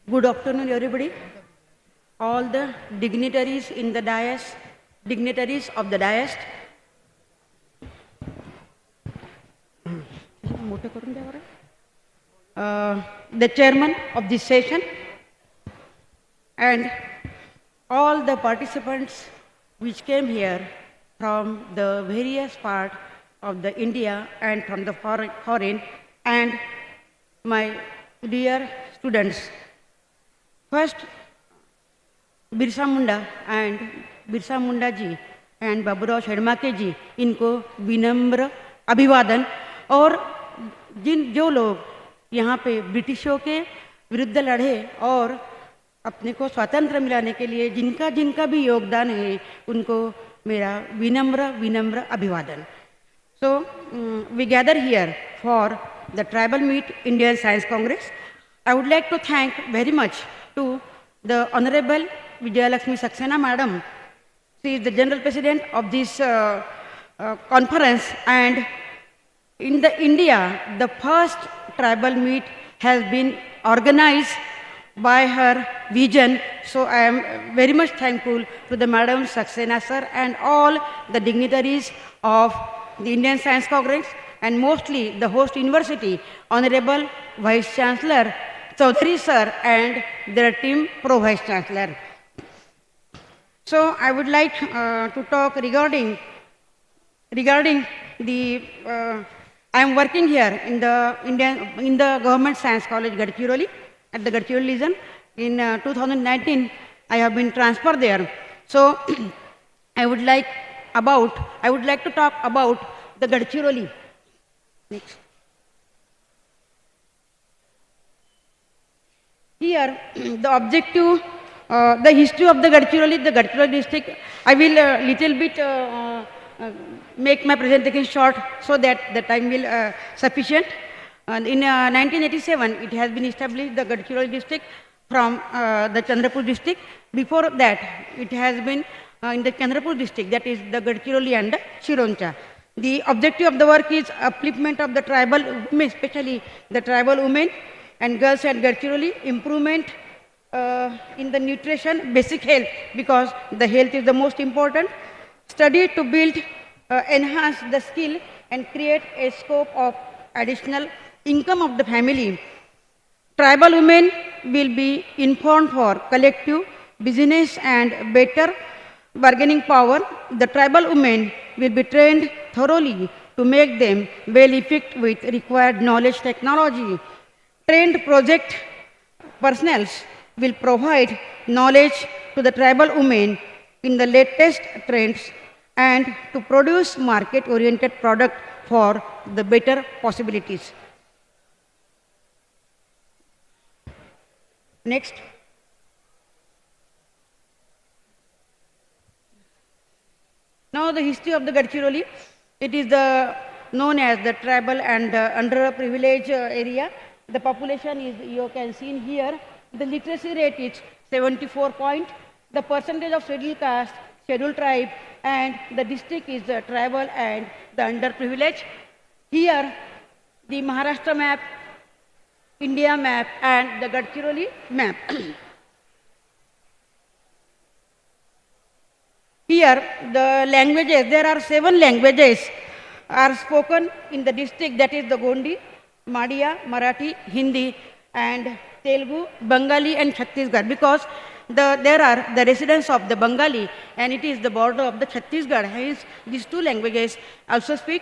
Good afternoon, everybody. All the dignitaries in the dais, dignitaries of the dais. The chairman of this session and all the participants which came here from the various parts of the India and from the foreign, and my dear students. First, Birsa Munda and Birsa Munda ji and Baburao Sharmake ji, इनको विनम्र अभिवादन। और जो लोग यहाँ पे ब्रिटिशों के विरुद्ध लड़े और अपने को स्वतंत्र मिलाने के लिए जिनका भी योगदान है, उनको मेरा विनम्र अभिवादन। So, we gather here for the Tribal Meet Indian Science Congress. I would like to thank very much to the Honorable Vijayalakshmi Saxena Madam. She is the General President of this conference, and in India, the first tribal meet has been organized by her vision. So I am very much thankful to the Madam Saxena sir and all the dignitaries of the Indian Science Congress, and mostly the host university, Honorable Vice Chancellor Chaudhary sir and their team, Pro Vice Chancellor. So I would like to talk regarding the. I am working here in the Government Science College, Gadchiroli, at the Gadchiroli region. In 2019, I have been transferred there. So I would like to talk about the Gadchiroli. Next. Here, the objective, the history of the Gadchiroli district, I will little bit make my presentation short so that the time will sufficient. And in 1987, it has been established, the Gadchiroli district from the Chandrapur district. Before that, it has been in the Chandrapur district, that is the Gadchiroli and the Sironcha. The objective of the work is upliftment of the tribal women, especially the tribal women and girls at Gadchiroli, improvement in the nutrition, basic health, because the health is the most important. Study to build, enhance the skill and create a scope of additional income of the family. Tribal women will be informed for collective business and better bargaining power. The tribal women will be trained thoroughly to make them well equipped with required knowledge technology. Trained project personnel will provide knowledge to the tribal women in the latest trends and to produce market-oriented product for the better possibilities. Next. Now the history of the Gadchiroli. It is known as the tribal and underprivileged area. The population is, you can see here, the literacy rate is 74 point. The percentage of scheduled caste, scheduled tribe, and the district is the tribal and the underprivileged. Here, the Maharashtra map, India map, and the Gadchiroli map. Here, the languages, there are 7 languages are spoken in the district, that is the Gondi, Madia, Marathi, Hindi, and Telugu, Bengali, and Chhattisgarh, because there are the residents of the Bengali, and it is the border of the Chhattisgarh. Hence, these 2 languages also speak.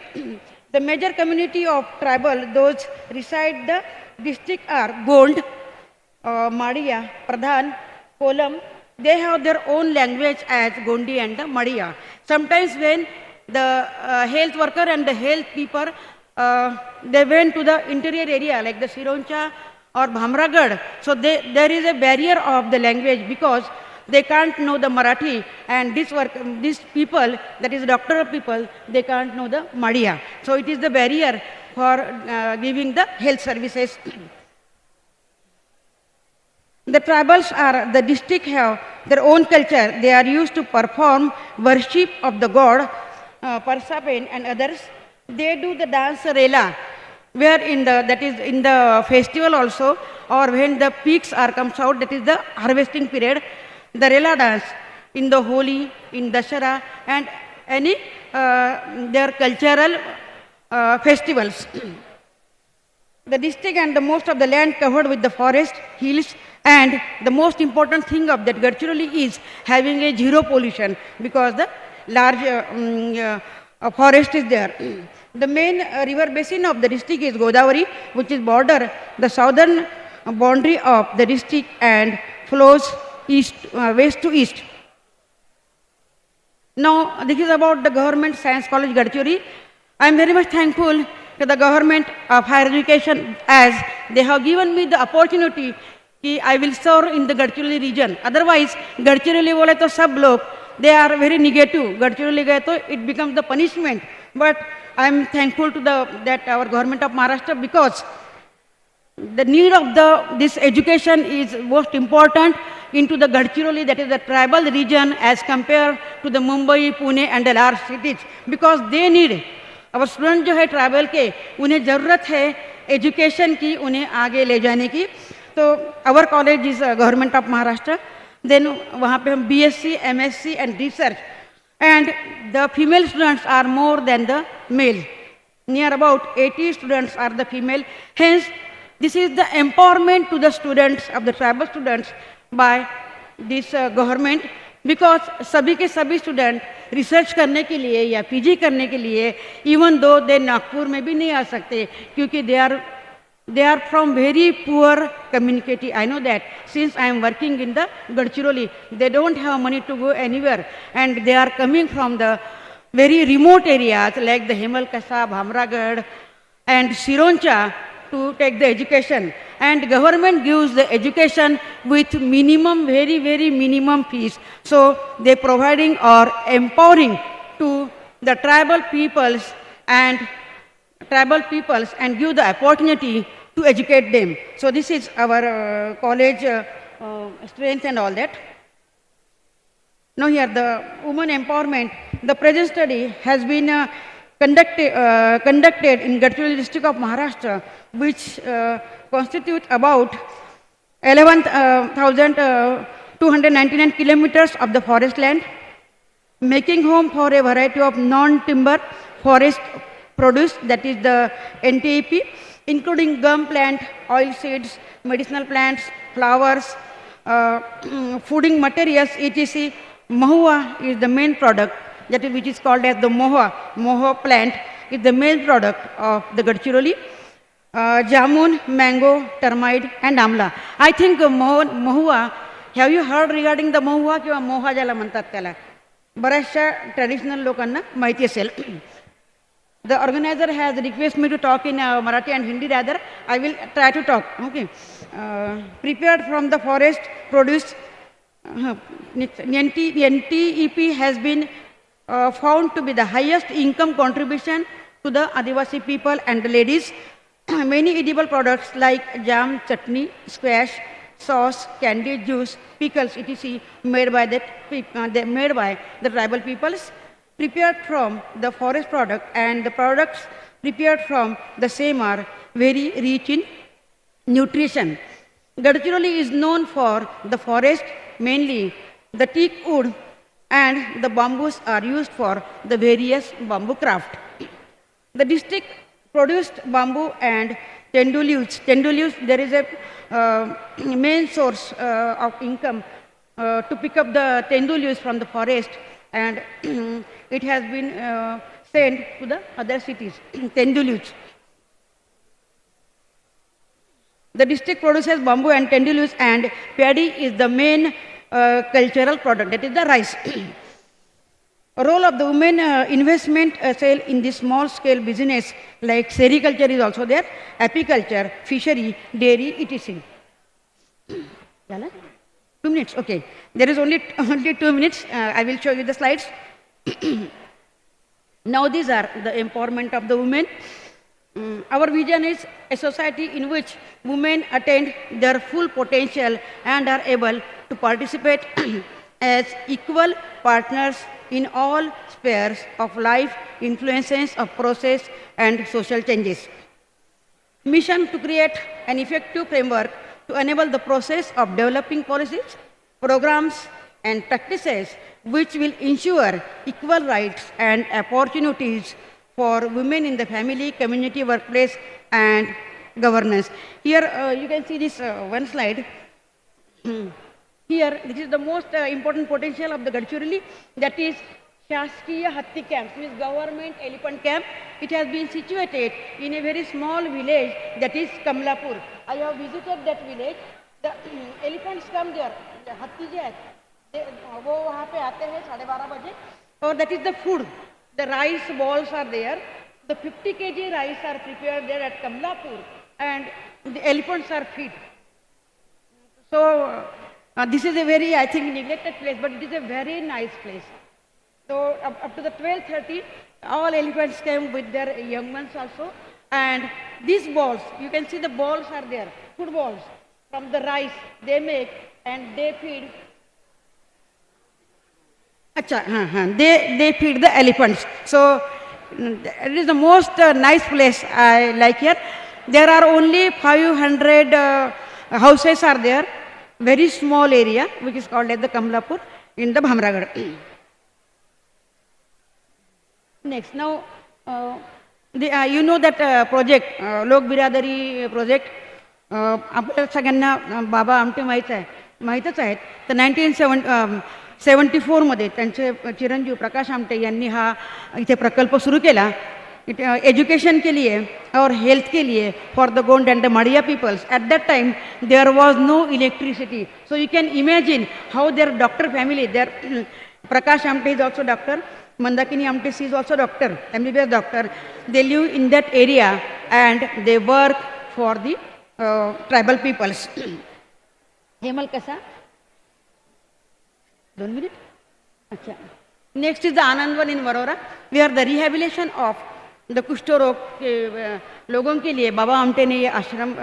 The major community of tribal, those reside the district are Gond, Madia, Pradhan, Kolam. They have their own language as Gondi and the Madia. Sometimes when the health worker and the health people, they went to the interior area like the Sironcha or Bhamragad, so there is a barrier of the language because they can't know the Marathi, and these people, that is doctoral people, they can't know the Madia. So it is the barrier for giving the health services. The tribals the district have their own culture. They are used to perform worship of the god, Parsapen and others. They do the dance Rela, where that is in the festival also, or when the peaks comes out, that is the harvesting period, the Rela dance in the Holi, in Dashara, and any their cultural festivals. The district and the most of the land covered with the forest, hills, and the most important thing of that Gadchiroli is having a zero pollution because the large forest is there. The main river basin of the district is Godavari, which is border the southern boundary of the district and flows west to east. Now, this is about the Government Science College Gadchiroli. I am very much thankful to the Government of Higher Education as they have given me the opportunity कि I will serve in the Gadchiroli region. Otherwise, Gadchiroli बोले तो सब लोग they are very negative. Gadchiroli गए तो it becomes the punishment. But I am thankful to that our government of Maharashtra because the need of this education is most important into the Gadchiroli, that is the tribal region as compared to the Mumbai, Pune and the large cities, because they need our students जो है travel के उन्हें ज़रूरत है education की, उन्हें आगे ले जाने की. तो our college is government of Maharashtra. Then वहाँ पे हम BSc, MSc and research, and the female students are more than the male. Near about 80 students are the female. Hence, this is the empowerment to the students of the tribal students by this government, because सभी के सभी student research करने के लिए या PG करने के लिए इवन दो दे नागपुर में भी नहीं आ सकते क्योंकि they are from very poor community. I know that since I am working in the Gadchiroli, they don't have money to go anywhere and they are coming from the very remote areas like the Hemalkasa, Bhamragad and Sironcha to take the education, and government gives the education with minimum, very, very minimum fees. So they providing or empowering to the tribal peoples and give the opportunity to educate them. So this is our college strength and all that. Now here the women empowerment. The present study has been conducted in Gadchiroli district of Maharashtra, which constitute about 11,299 kilometers of the forest land, making home for a variety of non-timber forest produce, that is the NTEP, including gum plant, oil seeds, medicinal plants, flowers, fooding materials, etc. Mahua is the main product, that is which is called as the Mohua plant is the main product of the Gadchiroli. Jamun, mango, termite and amla. I think Mohua, have you heard regarding the Mohua किंवा मोहा ज्याला म्हणतात त्याला? बऱ्याचशा traditional लोकांना माहिती असेल. The organizer has requested me to talk in Marathi and Hindi rather. I will try to talk. Okay. Prepared from the forest produce, NTEP has been found to be the highest income contribution to the Adivasi people and the ladies. Many edible products like jam, chutney, squash, sauce, candy, juice, pickles, etc. made by the tribal peoples, prepared from the forest product, and the products prepared from the same are very rich in nutrition. Gadchiroli is known for the forest, mainly the teak wood, and the bamboos are used for the various bamboo craft. The district produced bamboo and tendu leaves. Tendu leaves, there is a main source of income to pick up the tendu leaves from the forest, and it has been sent to the other cities, tendu leaves. The district produces bamboo and tendu leaves, and paddy is the main cultural product, that is the rice. Role of the women investment sale in this small scale business like sericulture is also there, apiculture, fishery, dairy, etc. 2 minutes, okay. There is only 2 minutes. I will show you the slides. Now these are the empowerment of the women. Our vision is a society in which women attain their full potential and are able to participate as equal partners in all spheres of life, influences of process and social changes. Mission to create an effective framework to enable the process of developing policies, programs and practices which will ensure equal rights and opportunities for women in the family, community, workplace and governance. Here you can see this one slide. Here, this is the most important potential of the Gadchiroli, that is Shaskiya Hatti Camp, means government elephant camp. It has been situated in a very small village, that is Kamlapur. I have visited that village. The elephants come there, the hatti je hai, वो वहाँ पे आते हैं 12:30 बजे, और that is the food. The rice balls are there. The 50 kg rice are prepared there at Kamlapur, and the elephants are fed. So this is a very, I think, neglected place, but it is a very nice place. So up to the 12:30, all elephants came with their young ones also. And these balls, you can see the balls are there, food balls from the rice they make and they feed. They feed the elephants. So it is the most nice place I like here. There are only 500 houses are there. Very small area which is called as the Kamlapur in the Bhamragad. Next, now you know that project, Lok Biradari project, आपल्या सगळ्यांना बाबा आमटे माहीतच आहेत. तर 1974 मध्ये त्यांचे चिरंजीव प्रकाश आमटे यांनी हा इथे प्रकल्प सुरू केला. Education के लिए और health के लिए for the Gond and the Madia peoples. At that time there was no electricity, so you can imagine how their doctor family, their Prakash Amte is also doctor, Mandakini Amte is also doctor, MBBS doctor. They live in that area and they work for the tribal peoples. Hemal kasa? 2 minutes? अच्छा. Next is the Anandvan in Varora, where the rehabilitation of the कुष्ठ रोग के लोगों के लिए बाबा आमटे ने ये आश्रम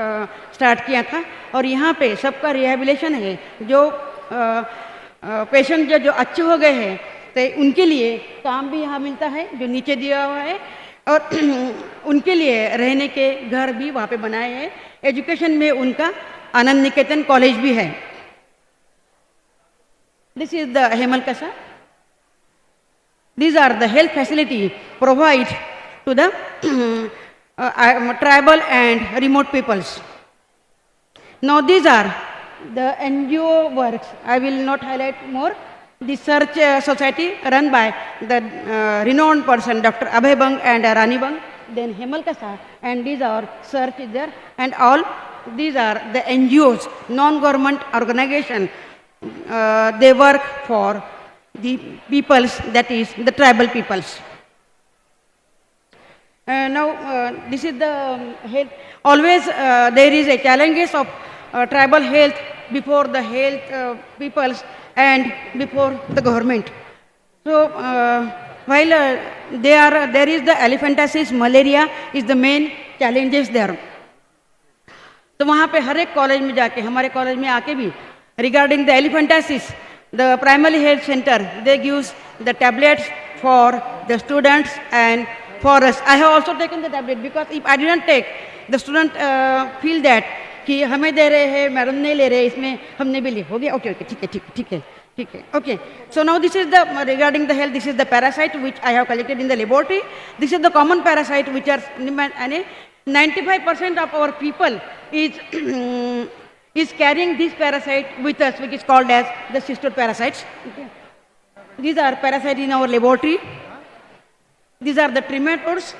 स्टार्ट किया था और यहाँ पे सबका रिहेबिलिटेशन है। जो पेशेंट जो अच्छे हो गए हैं तो उनके लिए काम भी यहाँ मिलता है जो नीचे दिया हुआ है और उनके लिए रहने के घर भी वहाँ पे बनाए हैं। एजुकेशन में उनका आनंद निकेतन कॉलेज भी है। दिस इज द हेमल कसा। These are the health facility provide to the tribal and remote peoples. Now these are the NGO works. I will not highlight more. The Search Society run by the renowned person Dr. Abhay Bang and Rani Bang, then Hemal Kasa, and these are Search is there, and all these are the NGOs, non-government organization. They work for the peoples, that is the tribal peoples. Now this is the health. Always there is a challenges of tribal health before the health peoples and before the government. So while there is the elephantiasis, malaria is the main challenges there. तो वहाँ पे हर एक college में जाके हमारे college में आके भी regarding the elephantiasis, the primary health center, they gives the tablets for the students and for us. I have also taken the tablet because if I didn't take, the student feel that कि हमें दे रहे हैं madam नहीं ले रहे इसमें हमने भी ले हो गया ओके ओके ठीक है ठीक है ठीक है ठीक है okay. So now this is the regarding the health, this is the parasite which I have collected in the laboratory. This is the common parasite which are 95% of our people is carrying this parasite with us, which is called as the cystoid parasites. Okay. These are parasites in our laboratory. These are the trematodes.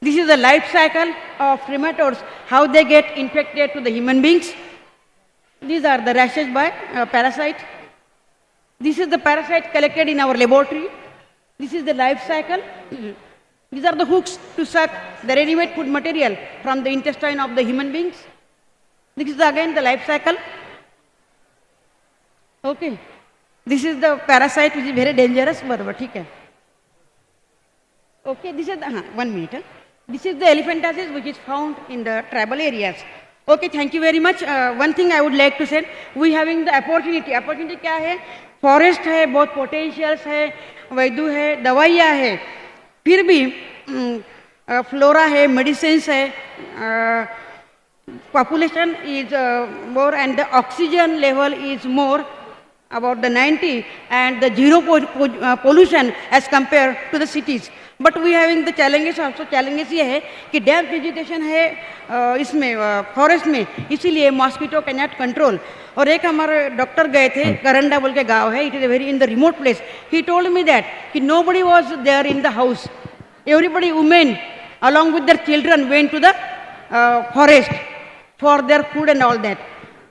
This is the life cycle of trematodes, how they get infected to the human beings. These are the rashes by parasite. This is the parasite collected in our laboratory. This is the life cycle. These are the hooks to suck the ready-made food material from the intestine of the human beings. This is again the life cycle. Okay. This is the parasite which is very dangerous. Okay, this is the, 1 minute. This is the elephantiasis which is found in the tribal areas. Okay, thank you very much. One thing I would like to say, we having the opportunity. Opportunity क्या है? Forest है, बहुत potentials है, वैद्य है, दवाइयाँ है. फिर भी flora है, medicines है. Population is more and the oxygen level is more about the 90 and the zero pollution as compared to the cities. But we having the challenges also. Challenges ये है कि damp vegetation है इसमें forest में, इसीलिए mosquito cannot control. और एक हमारे डॉक्टर गए थे करंडा बोल के गांव है, it is a very in the remote place. He told me that कि nobody was there in the house. Everybody, women along with their children went to the forest for their food and all that.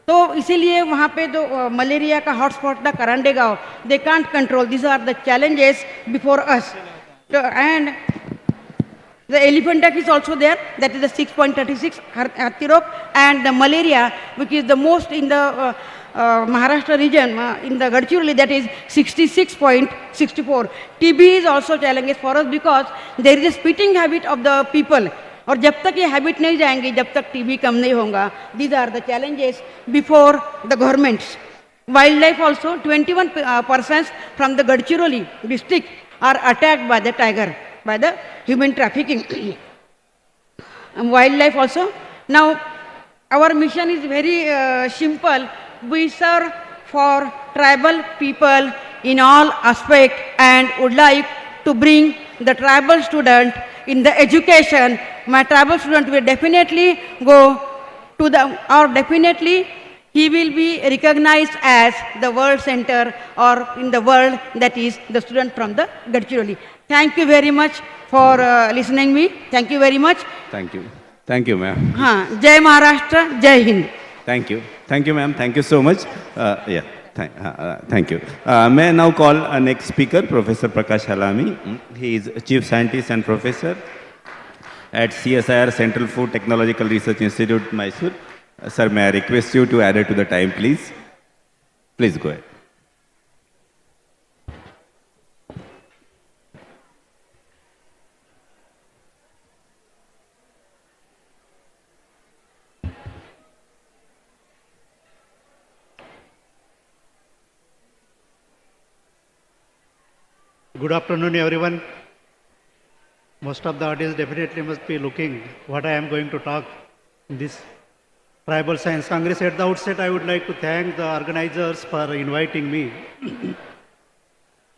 तो इसीलिए वहाँ पे जो malaria का hotspot था करंडे गांव, they can't control. These are the challenges before us. And the elephantiasis is also there, that is the 6.36 Hathi and the malaria, which is the most in the Maharashtra region, in the Gadchiroli, that is 66.64. TB is also challenges for us because there is a spitting habit of the people. और जब तक ये habit नहीं जाएंगे जब तक TB कम नहीं होगा. These are the challenges before the governments. Wildlife also, 21% from the Gadchiroli district are attacked by the tiger, by the human trafficking. Wildlife also. Now, our mission is very simple. We serve for tribal people in all aspects and would like to bring the tribal student in the education. My tribal student will definitely go to the, or definitely he will be recognized as the world center or in the world, that is the student from the Gadchiroli. Thank you very much for listening me. Thank you very much. Thank you. Thank you, ma'am. Jai Maharashtra, Jai Hind. Thank you. Thank you, ma'am. Thank you so much. Thank you. May I now call our next speaker, Professor Prakash Halami. He is Chief Scientist and Professor at CSIR Central Food Technological Research Institute, Mysore. Sir, may I request you to add it to the time, please? Please go ahead. Good afternoon, everyone. Most of the audience definitely must be looking what I am going to talk in this Tribal Science Congress. At the outset, I would like to thank the organizers for inviting me.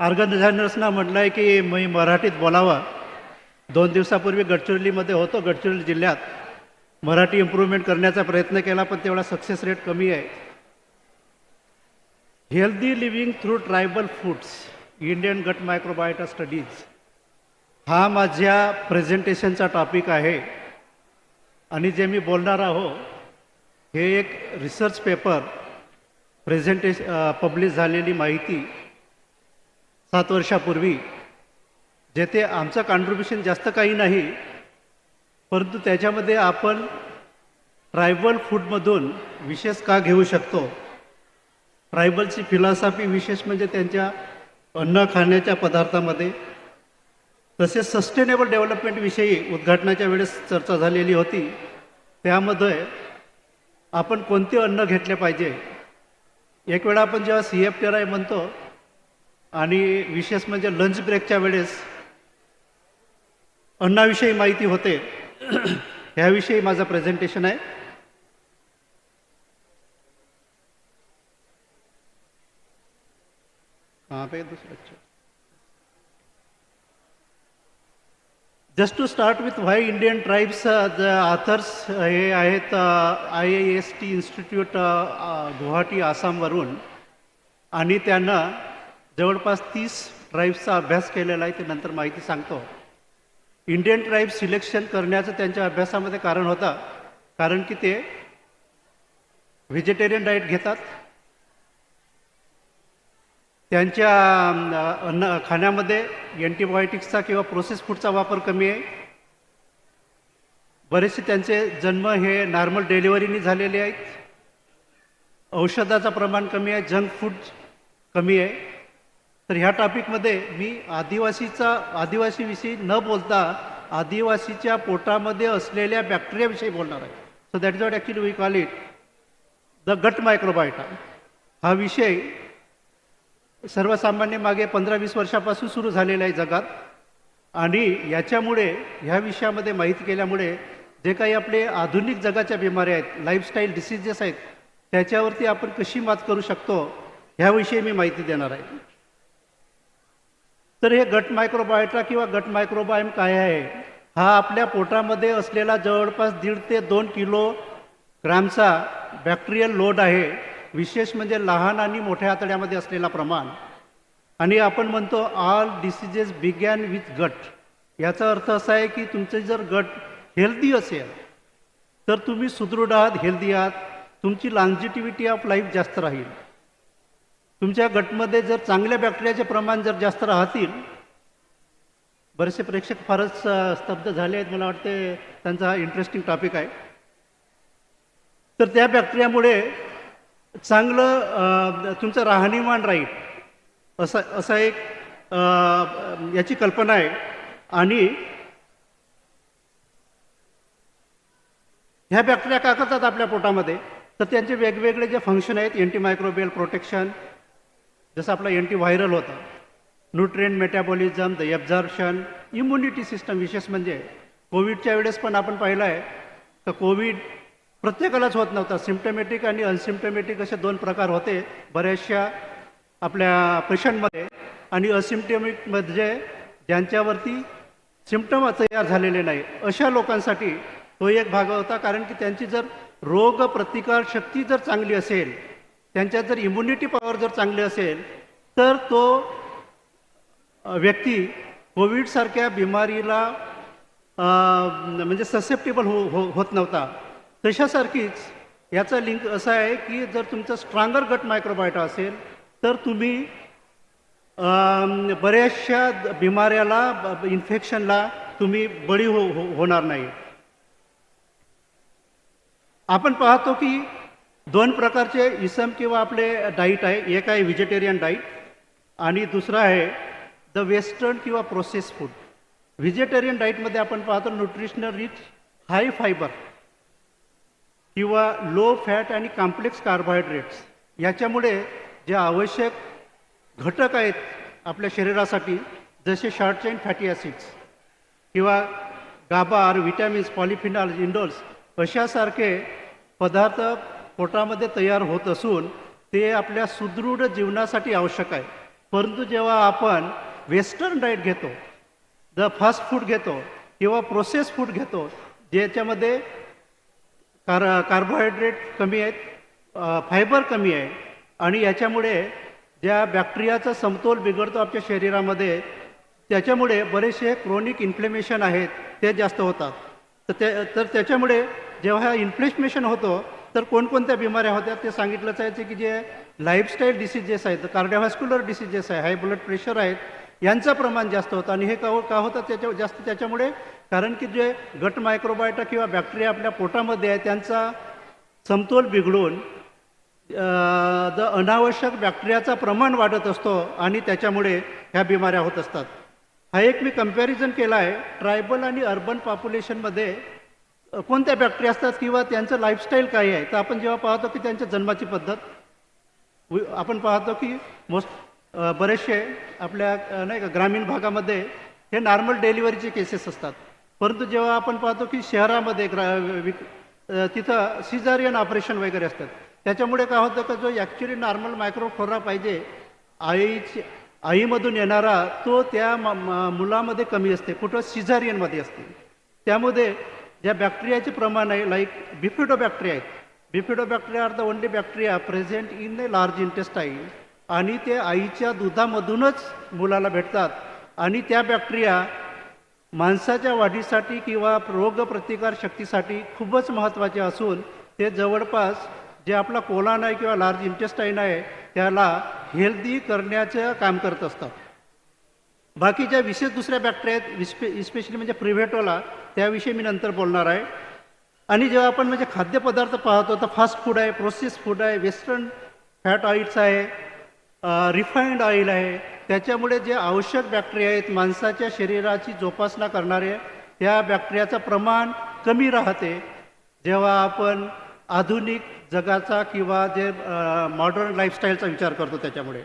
ऑर्गनायझर्सना म्हटलं आहे की मी मराठीत बोलावं. 2 दिवसापूर्वी गडचिरोलीमध्ये होतो. गडचिरोली जिल्ह्यात Marathi improvement करण्याचा प्रयत्न केला, पण तेवढा सक्सेस रेट कमी आहे. Healthy living through tribal foods, Indian gut microbiota studies, हा माझ्या प्रेझेंटेशनचा टॉपिक आहे. आणि जे मी बोलणार आहो हे एक रिसर्च पेपर पब्लिश झालेली माहिती 7 वर्षापूर्वी, जेथे आमचं कॉन्ट्रिब्युशन जास्त काही नाही, परंतु त्याच्यामध्ये आपण ट्रायबल फूडमधून विशेष का घेऊ शकतो, ट्रायबलची फिलॉसॉफी विशेष म्हणजे त्यांच्या अन्न खाण्याच्या पदार्थामध्ये, तसेच सस्टेनेबल डेव्हलपमेंटविषयी उद्घाटनाच्या वेळेस चर्चा झालेली होती. त्यामध्ये आपण कोणते अन्न घेतले पाहिजे. एक वेळा आपण जेव्हा CFTRI म्हणतो आणि विशेष म्हणजे लंच ब्रेकच्या वेळेस अन्नाविषयी माहिती होते. ह्याविषयी माझं प्रेझेंटेशन आहे. Just to start with why Indian tribes, the authors हे आहेत IIST इन्स्टिट्यूट गुवाहाटी आसामवरून, आणि त्यांना जवळपास 30 ट्राईब्सचा अभ्यास केलेला आहे. ते नंतर माहिती सांगतो. इंडियन ट्राईब सिलेक्शन करण्याचं त्यांच्या अभ्यासामध्ये कारण होता, कारण की ते व्हेजिटेरियन डाएट घेतात. त्यांच्या खाण्यामध्ये अँटीबायोटिक्सचा किंवा प्रोसेस फूडचा वापर कमी आहे. बरेचसे त्यांचे जन्म हे नॉर्मल डिलिव्हरीनी झालेले आहेत. औषधाचं प्रमाण कमी आहे, जंक फूड कमी आहे. तर ह्या टॉपिकमध्ये मी आदिवासीविषयी न बोलता आदिवासीच्या पोटामध्ये असलेल्या बॅक्टेरियाविषयी बोलणार आहे. So that is what actually we call it the gut microbiota. हा विषय सर्वसामान्य मागे 15-20 वर्षापासून सुरू झालेला आहे जगात, आणि याच्यामुळे ह्या विषयामध्ये माहिती केल्यामुळे जे काही आपले आधुनिक जगाच्या बिमाऱ्या आहेत, लाईफस्टाईल डिसीजेस आहेत, त्याच्यावरती आपण कशी मात करू शकतो ह्याविषयी मी माहिती देणार आहे. तर हे गट मायक्रोबायोटा किंवा गट मायक्रोबायोम काय आहे, हा आपल्या पोटामध्ये असलेला जवळपास 1.5 ते 2 किलोग्रामचा बॅक्टेरियल लोड आहे. विशेष म्हणजे लहान आणि मोठ्या आतड्यामध्ये असलेला प्रमाण. आणि आपण म्हणतो ऑल डिसीजेस बिगॅन विथ गट. याचा अर्थ असा आहे की तुमचे जर गट हेल्दी असेल तर तुम्ही सुदृढ आहात, हेल्दी आहात, तुमची लॉन्जिटिव्हिटी ऑफ लाईफ जास्त राहील. तुमच्या गटमध्ये जर चांगल्या बॅक्टेरियाचे प्रमाण जर जास्त राहतील, बरेचसे प्रेक्षक फारच स्तब्ध झाले आहेत, मला वाटते त्यांचा हा इंटरेस्टिंग टॉपिक आहे. तर त्या बॅक्टेरियामुळे चांगलं तुमचं राहणीमान राहील, असं एक याची कल्पना आहे. आणि ह्या बॅक्टेरिया काय करतात आपल्या पोटामध्ये, तर त्यांचे वेगवेगळे जे फंक्शन आहेत, अँटीमायक्रोबियल प्रोटेक्शन, जसं आपला अँटीव्हायरल होता, nutrient metabolism, the absorption, immunity system. विशेष म्हणजे कोविडच्या वेळेस पण आपण पाहिलं आहे तर कोविड प्रत्येकालाच होत नव्हता. सिम्प्टमॅटिक आणि अनसिम्प्टमॅटिक असे 2 प्रकार होते बऱ्याचशा आपल्या पेशंटमध्ये. आणि असिम्प्टमॅटिक म्हणजे ज्यांच्यावरती सिम्प्टम तयार झालेले नाही अशा लोकांसाठी तो एक भाग होता. कारण की त्यांची जर रोग प्रतिकार शक्ती जर चांगली असेल, त्यांच्यात जर इम्युनिटी पॉवर जर चांगली असेल, तर तो व्यक्ती कोविडसारख्या बिमारीला म्हणजे ससेप्टेबल होत नव्हता. तशासारखीच याचा लिंक असा आहे की जर तुमचं स्ट्रॉंगर गट मायक्रोबायोटा असेल तर तुम्ही बऱ्याचशा बिमाऱ्याला, इन्फेक्शनला तुम्ही बळी होणार नाही. आपण पाहतो की 2 प्रकारचे इसम किंवा आपले डाईट आहे. एक आहे व्हेजिटेरियन डाईट आणि दुसरा आहे द वेस्टर्न किंवा प्रोसेस फूड. व्हेजिटेरियन डाईटमध्ये आपण पाहतो न्यूट्रिशनल रिच, हाय फायबर किंवा लो फॅट आणि कॉम्प्लेक्स कार्बोहायड्रेट्स, याच्यामुळे जे आवश्यक घटक आहेत आपल्या शरीरासाठी जसे शॉर्ट चेन फॅटी ॲसिड्स किंवा गाबा और विटॅमिन्स, पॉलिफिनॉल, इंडोल्स अशासारखे पदार्थ पोटामध्ये तयार होत असून ते आपल्या सुदृढ जीवनासाठी आवश्यक आहे. परंतु जेव्हा आपण वेस्टर्न डाएट घेतो, फास्ट फूड घेतो किंवा प्रोसेस फूड घेतो, ज्याच्यामध्ये कार्बोहायड्रेट कमी आहेत, फायबर कमी आहे आणि याच्यामुळे ज्या बॅक्टेरियाचा समतोल बिघडतो आपल्या शरीरामध्ये, त्याच्यामुळे बरेचसे क्रोनिक इन्फ्लेमेशन आहेत ते जास्त होतात. तर त्याच्यामुळे जेव्हा इन्फ्लेमेशन होतो तर कोणकोणत्या बिमाऱ्या होत्या ते सांगितलंच आहे की जे लाईफस्टाईल डिसीजेस आहेत, कार्डिओव्हास्क्युलर डिसीजेस आहे, हाय ब्लड प्रेशर आहेत, यांचं प्रमाण जास्त होतं. आणि हे का होतं त्याच्यामुळे कारण की जे गट मायक्रोबायोटा किंवा बॅक्टेरिया आपल्या पोटामध्ये आहे त्यांचा समतोल बिघडून अनावश्यक बॅक्टेरियाचा प्रमाण वाढत असतो आणि त्याच्यामुळे ह्या बिमाऱ्या होत असतात. हा एक मी कंपॅरिझन केला आहे ट्रायबल आणि अर्बन पॉप्युलेशनमध्ये कोणत्या बॅक्टेरिया असतात किंवा त्यांचं लाईफस्टाईल काय आहे. तर आपण जेव्हा पाहतो की त्यांच्या जन्माची पद्धत आपण पाहतो की बरेचसे आपल्या नाही का ग्रामीण भागामध्ये हे नॉर्मल डिलिव्हरीचे केसेस असतात. परंतु जेव्हा आपण पाहतो की शहरामध्ये तिथं सिझारियन ऑपरेशन वगैरे असतात, त्याच्यामुळे काय होतं का जो ॲक्च्युली नॉर्मल मायक्रोफ्लोरा पाहिजे आईमधून येणारा तो त्या मुलामध्ये कमी असते, कुठं सिझारियनमध्ये असते. त्यामध्ये ज्या बॅक्टेरियाचे प्रमाण आहे लाईक बिफिडोबॅक्टेरिया आहेत. Bifidobacteria are the only bacteria present in the large intestine आणि ते आईच्या दुधामधूनच मुलाला भेटतात आणि त्या बॅक्टेरिया माणसाच्या वाढीसाठी किंवा रोगप्रतिकार शक्तीसाठी खूपच महत्त्वाचे असून ते जवळपास जे आपला कोलान आहे किंवा लार्ज इंटेस्टाईन आहे त्याला हेल्दी करण्याचं काम करत असतात. बाकीच्या विशेष दुसऱ्या बॅक्टेरिया आहेत इस्पेशली म्हणजे प्रिव्हेटोला, त्याविषयी मी नंतर बोलणार आहे. आणि जेव्हा आपण म्हणजे खाद्यपदार्थ पाहतो तर फास्ट फूड आहे, प्रोसेस फूड आहे, वेस्टर्न फॅट ऑइल्स आहे, रिफाईंड ऑइल आहे, त्याच्यामुळे जे आवश्यक बॅक्टेरिया आहेत माणसाच्या शरीराची जोपासना करणारे त्या बॅक्टेरियाचं प्रमाण कमी राहते जेव्हा आपण आधुनिक जगाचा किंवा जे मॉडर्न लाईफस्टाईलचा विचार करतो त्याच्यामुळे.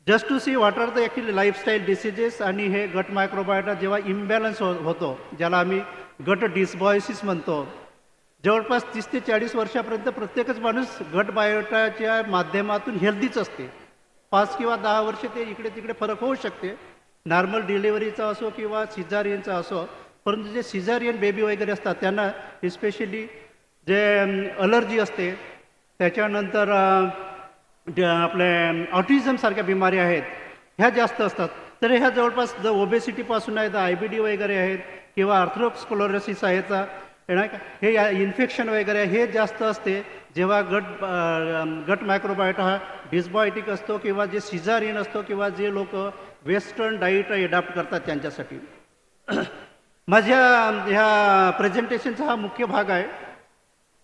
Just to see what are the actually lifestyle diseases आणि हे गट मायक्रोबायोटा जेव्हा इम्बॅलन्स होतो ज्याला आम्ही गट डिसबॉयसिस म्हणतो, जवळपास 30 ते 40 वर्षापर्यंत प्रत्येकच माणूस गट बायोटाच्या माध्यमातून हेल्दीच असते. 5 किंवा 10 वर्ष ते इकडे तिकडे फरक होऊ शकते, नॉर्मल डिलिव्हरीचा असो किंवा सिझारियनचा असो. परंतु जे सिझारियन बेबी वगैरे असतात त्यांना स्पेशली जे अलर्जी असते, त्याच्यानंतर आपले ऑटिझमसारख्या बिमारी आहेत ह्या जास्त असतात. तर ह्या जवळपास ओबेसिटीपासून आहेत, IBD वगैरे आहेत किंवा आर्थरोस्क्लेरोसिस आहेत नाही का, हे इन्फेक्शन वगैरे हे जास्त असते जेव्हा गट मायक्रोबायोटा हा डिसबायोटिक असतो किंवा जे सिझारियन असतो किंवा जे लोक वेस्टर्न डाईट अडॉप्ट करतात त्यांच्यासाठी. माझ्या ह्या प्रेझेंटेशनचा हा मुख्य भाग आहे.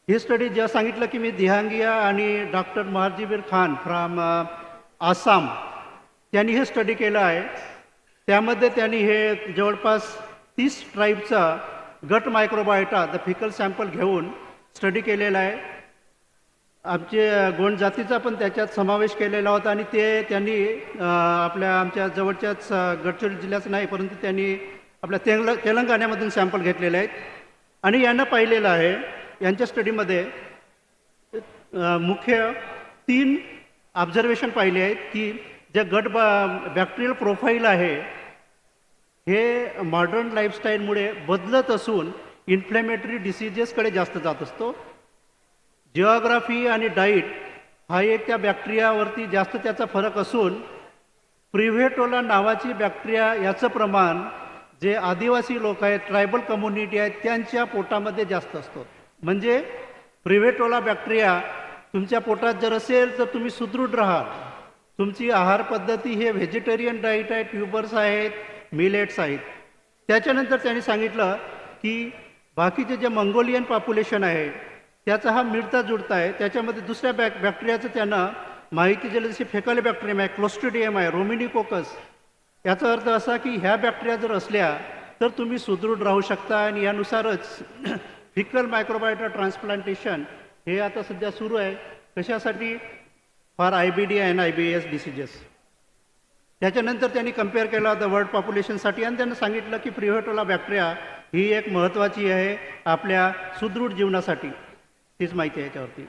ही स्टडी जेव्हा सांगितलं की मी दिहांगिया आणि डॉक्टर महाजीबीर खान फ्रॉम आसाम त्यांनी हे स्टडी केलं आहे. त्यामध्ये त्यांनी हे जवळपास 30 ट्राईबचा गट मायक्रोबायोटा द फिकल सॅम्पल घेऊन स्टडी केलेला आहे. आमचे गोंड जातीचा पण त्याच्यात समावेश केलेला होता आणि ते त्यांनी आमच्या जवळच्याच गडचिरोली जिल्ह्याचं नाही परंतु त्यांनी आपल्या तेलंगणामधून सॅम्पल घेतलेले आहेत आणि यांना पाहिलेलं आहे. यांच्या स्टडीमध्ये मुख्य 3 ऑब्झर्वेशन पाहिले आहेत की जे बॅक्टेरियल प्रोफाईल आहे हे मॉडर्न लाईफस्टाईलमुळे बदलत असून इन्फ्लेमेटरी डिसीजेसकडे जास्त जात असतो. जिओग्राफी आणि डाईट हा एक त्या बॅक्टेरियावरती जास्त त्याचा फरक असून प्रिव्हेटोला नावाची बॅक्टेरिया याचं प्रमाण जे आदिवासी लोक आहेत, ट्रायबल कम्युनिटी आहेत त्यांच्या पोटामध्ये जास्त असतो. म्हणजे प्रिव्हेटोला बॅक्टेरिया तुमच्या पोटात जर असेल तर तुम्ही सुदृढ राहाल. तुमची आहार पद्धती हे व्हेजिटेरियन डाईट आहे, ट्यूबर्स आहेत, मिलेट्स आहेत. त्याच्यानंतर त्यांनी सांगितलं की बाकीचे जे मंगोलियन पॉप्युलेशन आहे त्याचा हा मिळता जुळता आहे. त्याच्यामध्ये दुसऱ्या बॅक्टेरियाचं त्यांना माहिती दिली जशी फेकल बॅक्टेरियम आहे, क्लोस्ट्रिडियम आहे, रोमिनिकोकस. याचा अर्थ असा की ह्या बॅक्टेरिया जर असल्या तर तुम्ही सुदृढ राहू शकता आणि यानुसारच फिकल मायक्रोबायोटा ट्रान्सप्लांटेशन हे आता सध्या सुरू आहे. कशासाठी? For IBD and IBS diseases. त्याच्यानंतर त्यांनी कम्पेअर केला द वर्ल्ड पॉप्युलेशनसाठी आणि त्यांनी सांगितलं की प्रिव्हेटोला बॅक्टेरिया ही एक महत्त्वाची आहे आपल्या सुदृढ जीवनासाठी. तीच माहिती आहे याच्यावरती.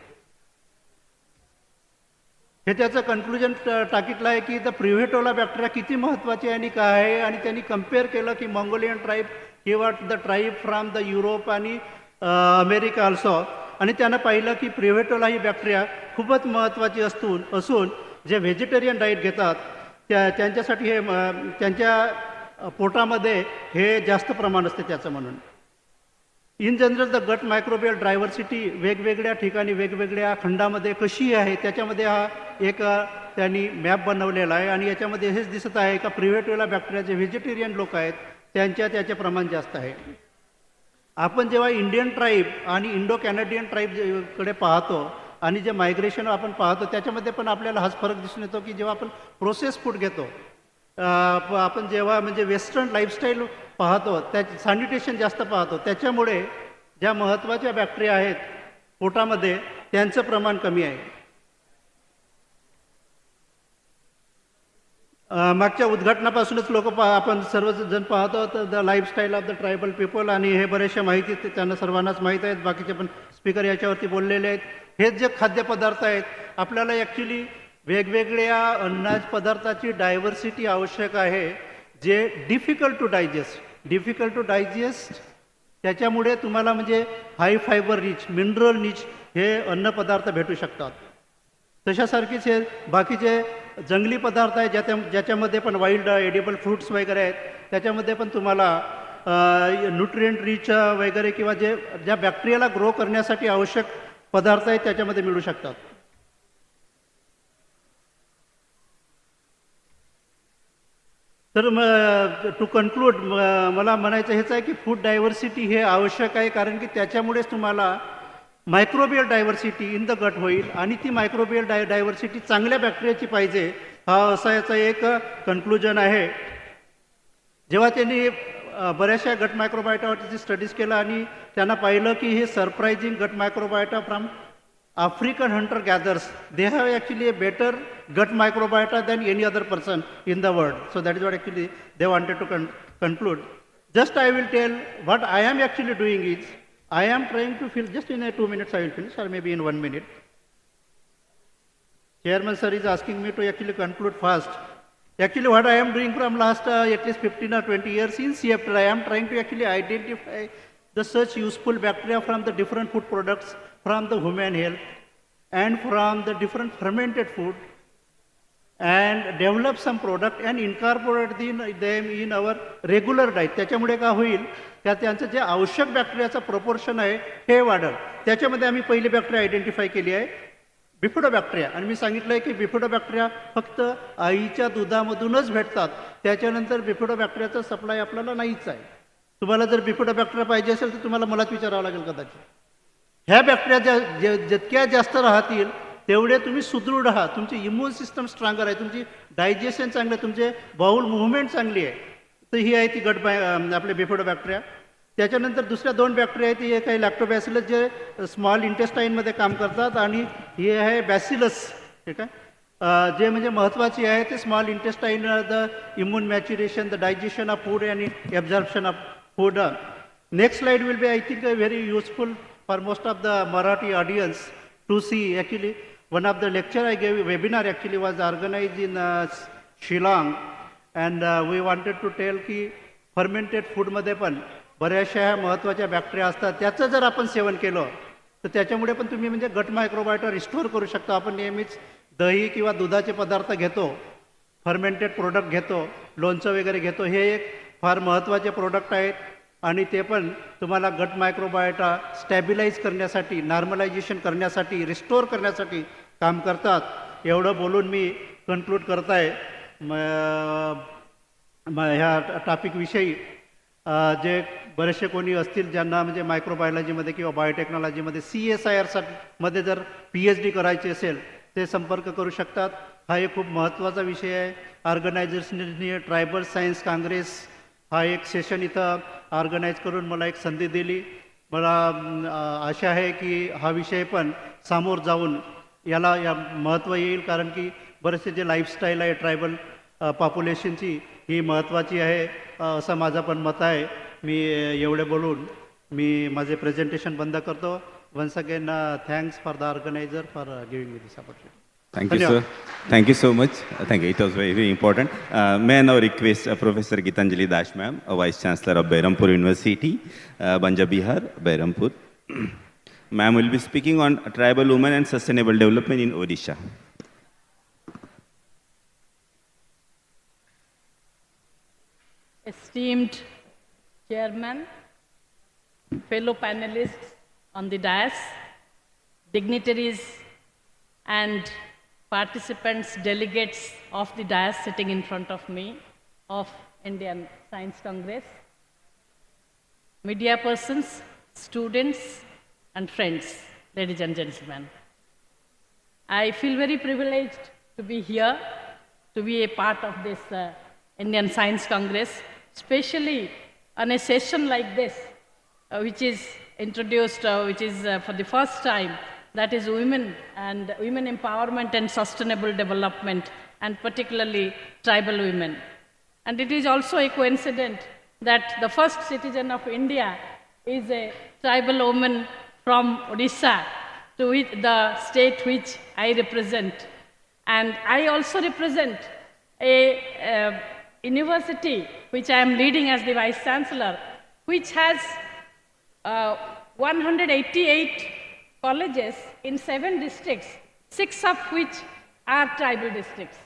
हे त्याचं कन्क्लुजन टाकीतलं आहे की द प्रिव्हेटोला बॅक्टेरिया किती महत्त्वाची आहे आणि काय आहे. आणि त्यांनी कम्पेअर केलं की मंगोलियन ट्राईब किंवा the tribe from the Europe आणि अमेरिका ऑल्सो. आणि त्यानं पाहिलं की प्रिव्हेटोला ही बॅक्टेरिया खूपच महत्त्वाची असून जे व्हेजिटेरियन डाईट घेतात त्यांच्यासाठी हे त्यांच्या पोटामध्ये हे जास्त प्रमाण असते त्याचं. म्हणून in general the gut microbial diversity वेगवेगळ्या ठिकाणी वेगवेगळ्या खंडामध्ये कशी आहे त्याच्यामध्ये हा एक त्यांनी मॅप बनवलेला आहे. आणि याच्यामध्ये हेच दिसत आहे का प्रिव्हेटोला बॅक्टेरिया जे व्हेजिटेरियन लोक आहेत त्याचे प्रमाण जास्त आहे. आपण जेव्हा इंडियन ट्राईब आणि इंडो कॅनेडियन ट्राईबकडे पाहतो आणि जे मायग्रेशन आपण पाहतो त्याच्यामध्ये पण आपल्याला हाच फरक दिसून येतो की जेव्हा आपण प्रोसेस फूड घेतो, आपण जेव्हा म्हणजे वेस्टर्न लाईफस्टाईल पाहतो, सॅनिटेशन जास्त पाहतो, त्याच्यामुळे ज्या महत्त्वाच्या बॅक्टेरिया आहेत पोटामध्ये त्यांचं प्रमाण कमी आहे. मागच्या उद्घाटनापासूनच आपण सर्वजण पाहतो तर the lifestyle of the tribal people आणि हे बऱ्याचशा माहिती त्यांना सर्वांनाच माहीत आहेत. बाकीचे पण स्पीकर याच्यावरती बोललेले आहेत. हेच जे खाद्यपदार्थ आहेत आपल्याला ॲक्च्युली वेगवेगळ्या अन्नाज पदार्थाची डायव्हर्सिटी आवश्यक आहे जे डिफिकल्ट टू डायजेस्ट त्याच्यामुळे तुम्हाला म्हणजे high fibre rich mineral rich हे अन्नपदार्थ भेटू शकतात. तशासारखीच हे बाकीचे जंगली पदार्थ आहेत ज्याच्यामध्ये पण वाईल्ड एडिबल फ्रूट्स वगैरे आहेत त्याच्यामध्ये पण तुम्हाला न्यूट्रिएंट रिच वगैरे किंवा ज्या बॅक्टेरियाला ग्रो करण्यासाठी आवश्यक पदार्थ आहेत त्याच्यामध्ये मिळू शकतात. तर टू कन्क्लूड मला म्हणायचं हेच आहे की फूड डायव्हर्सिटी हे आवश्यक आहे कारण की त्याच्यामुळेच तुम्हाला microbial diversity in the gut होईल आणि ती मायक्रोबियल डायव्हर्सिटी चांगल्या बॅक्टेरियाची पाहिजे हा असा याचा एक कन्क्लुजन आहे. जेव्हा त्यांनी बऱ्याचशा गट मायक्रोबायोटावरती स्टडीज केला आणि त्यांना पाहिलं की हे surprising gut microbiota from African hunter-gatherers, they have actually a better gut microbiota than any other person in the world. So that is what actually they wanted to conclude. Just I will tell what I am actually doing is, I am trying to fill, just in 2 minutes I will finish, or maybe in 1 minute. Chairman sir is asking me to actually conclude fast. Actually what I am doing from last at least 15 or 20 years in CFTR, I am trying to actually identify the such useful bacteria from the different food products from the human health and from the different fermented food and develop some product and incorporate them in our regular diet. त्याच्यामुळे काय होईल त्यांचं जे आवश्यक बॅक्टेरियाचं proportion आहे हे वाढेल. त्याच्यामध्ये आम्ही पहिली बॅक्टेरिया आयडेंटिफाय केली आहे बिफिडोबॅक्टेरिया आणि मी सांगितलं आहे की बिफिडोबॅक्टेरिया फक्त आईच्या दुधामधूनच भेटतात. त्याच्यानंतर बिफिडोबॅक्टेरियाचा सप्लाय आपल्याला नाहीच आहे. तुम्हाला जर बिफिडोबॅक्टेरिया पाहिजे असेल तर तुम्हाला मलाच विचारावं लागेल कदाचित. ह्या बॅक्टेरिया जितक्या जास्त राहतील तेवढे तुम्ही सुदृढ आहात, तुमची इम्युन सिस्टम स्ट्रॉंगर आहे, तुमची डायजेशन चांगलं आहे, तुमचे बाउल मुवमेंट चांगली आहे. तर ही आहे ती आपले बिफिडोबॅक्टेरिया. त्याच्यानंतर दुसऱ्या 2 बॅक्टेरिया आहेत, हे काही लॅक्टोबॅसिलस जे स्मॉल इंटेस्टाईनमध्ये काम करतात आणि हे आहे बॅसिलस, ठीक आहे, जे म्हणजे महत्त्वाची आहे ते small intestine the immune maturation, the digestion of food आणि absorption of food. Next slide will be I think very useful for most of the Marathi audience to see. Actually one of the lecture I gave, webinar actually was organized in Shillong and we wanted to tell की fermented food मध्ये पण बऱ्याचशा महत्त्वाच्या bacteria असतात. त्याचं जर आपण seven केलं तर त्याच्यामुळे पण तुम्ही म्हणजे गट मायक्रोबायोटा रिस्टोअर करू शकता. आपण नेहमीच दही किंवा दुधाचे पदार्थ घेतो, फर्मेंटेड प्रोडक्ट घेतो, लोणचं वगैरे घेतो, हे एक फार महत्त्वाचे प्रोडक्ट आहेत आणि ते पण तुम्हाला गट मायक्रोबायोटा स्टॅबिलाईज करण्यासाठी, नॉर्मलायझेशन करण्यासाठी, रिस्टोअर करण्यासाठी काम करतात. एवढं बोलून मी कन्क्लूड करत आहे ह्या टॉपिकविषयी. जे बरेचसे कोणी असतील ज्यांना म्हणजे मायक्रोबायोलॉजीमध्ये किंवा बायोटेक्नॉलॉजीमध्ये CSIR मध्ये जर PhD करायची असेल ते संपर्क करू शकतात. हा एक खूप महत्त्वाचा विषय आहे. ऑर्गनायझेशनने ट्रायबल सायन्स काँग्रेस हा एक सेशन इथं ऑर्गनाईज करून मला एक संधी दिली. मला आशा आहे की हा विषय पण समोर जाऊन याला महत्त्व येईल कारण की बरेचसे जे लाईफस्टाईल आहे ट्रायबल पॉप्युलेशनची ही महत्त्वाची आहे असं माझं पण मत आहे. मी एवढे बोलून मी माझे प्रेझेंटेशन बंद करतो. Once again thanks for the organiser for giving me this opportunity. Thank you, sir. Thank you so much. Thank you. It was very, very important. May I now request Professor Gitanjali Dash, ma'am, Vice Chancellor of Berhampur University, Banja Bihar, Berhampur. Ma'am will be speaking on tribal women and sustainable development in Odisha. Esteemed Chairman, fellow panelists on the dais, dignitaries and participants, delegates of the dais sitting in front of me of Indian Science Congress, media persons, students and friends, ladies and gentlemen. I feel very privileged to be here, to be a part of this Indian Science Congress, especially on a session like this, which is introduced, which is for the first time, that is women and women empowerment and sustainable development, and particularly tribal women. And it is also a coincidence that the first citizen of India is a tribal woman from Odisha, to the state which I represent. And I also represent a university which I am leading as the Vice Chancellor, which has 188 colleges in 7 districts, 6 of which are tribal districts.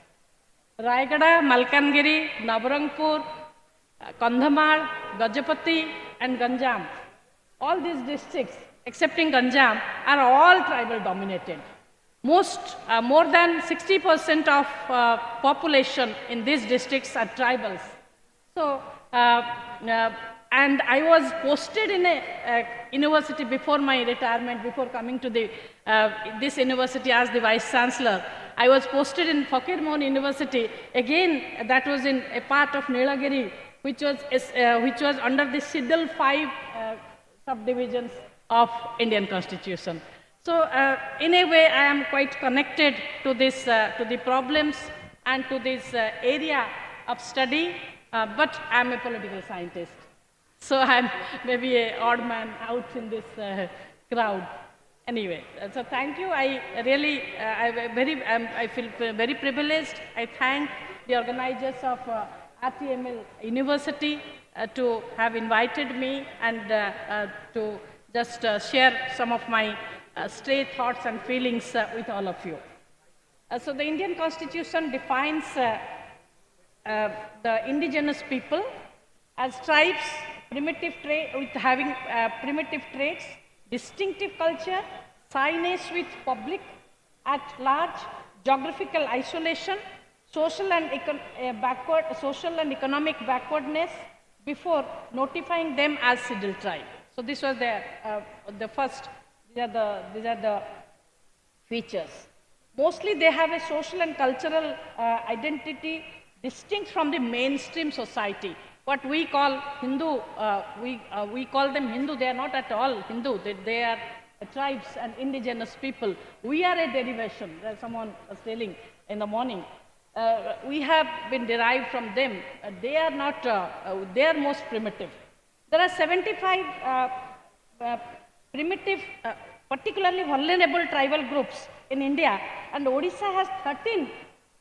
Rayagada, Malkangiri, Nabarangpur, Kandhamar, Gajapati and Ganjam. All these districts, excepting Ganjam, are all tribal dominated. More than 60% of population in these districts are tribals. So, and I was posted in a university before my retirement, before coming to this university as the Vice Chancellor. I was posted in Fakir Mohon University. Again, that was in a part of Nilagiri, which was under the Schedule 5 subdivisions of Indian Constitution. So, in a way, I am quite connected to this, to the problems and to this area of study, but I am a political scientist. So I'm maybe an odd man out in this crowd. Anyway, so thank you. I really, I feel very privileged. I thank the organizers of RTML University to have invited me and to just share some of my stray thoughts and feelings with all of you. So the Indian Constitution defines the indigenous people as tribes, with having primitive traits, distinctive culture, shyness with public at large, geographical isolation, social and economic backwardness before notifying them as scheduled tribe. So this was the first. These are the features. Mostly they have a social and cultural identity distinct from the mainstream society. What we call Hindu, we call them Hindu. They are not at all Hindu. They are tribes and indigenous people. We are a derivation. Someone was telling in the morning. We have been derived from them. They are not. They are most primitive. There are 75 primitive, particularly vulnerable tribal groups in India, and Odisha has 13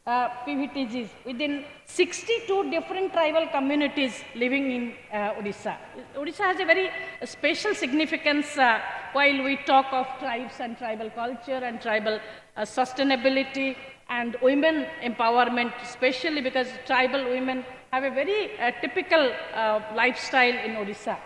PVTGs within 62 different tribal communities living in Odisha. Odisha has a very special significance while we talk of tribes and tribal culture and tribal sustainability and women empowerment, especially because tribal women have a very typical lifestyle in Odisha.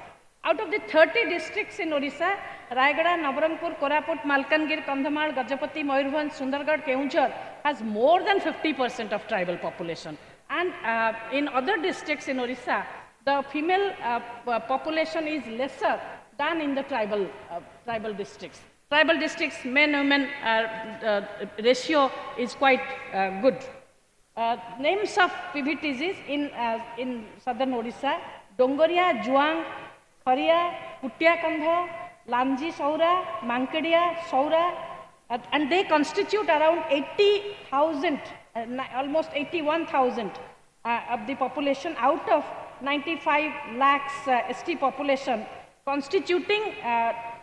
Out of the 30 districts in Odisha, Rayagada, Nabarangpur, Koraput, Malkangiri, Kandhamar, Gajapati, Mayurbhanj, Sundargarh, Keonjhar has more than 50% of tribal population. And in other districts in Odisha, the female population is lesser than in the tribal districts. Tribal districts, men-women ratio is quite good. Names of PVTGs in southern Odisha: Dongoria, Juang, Kharia, Kutiakandha, Lamji Saura, Mankadia, Saura, and they constitute around 80,000, almost 81,000 of the population out of 95 lakhs ST population, constituting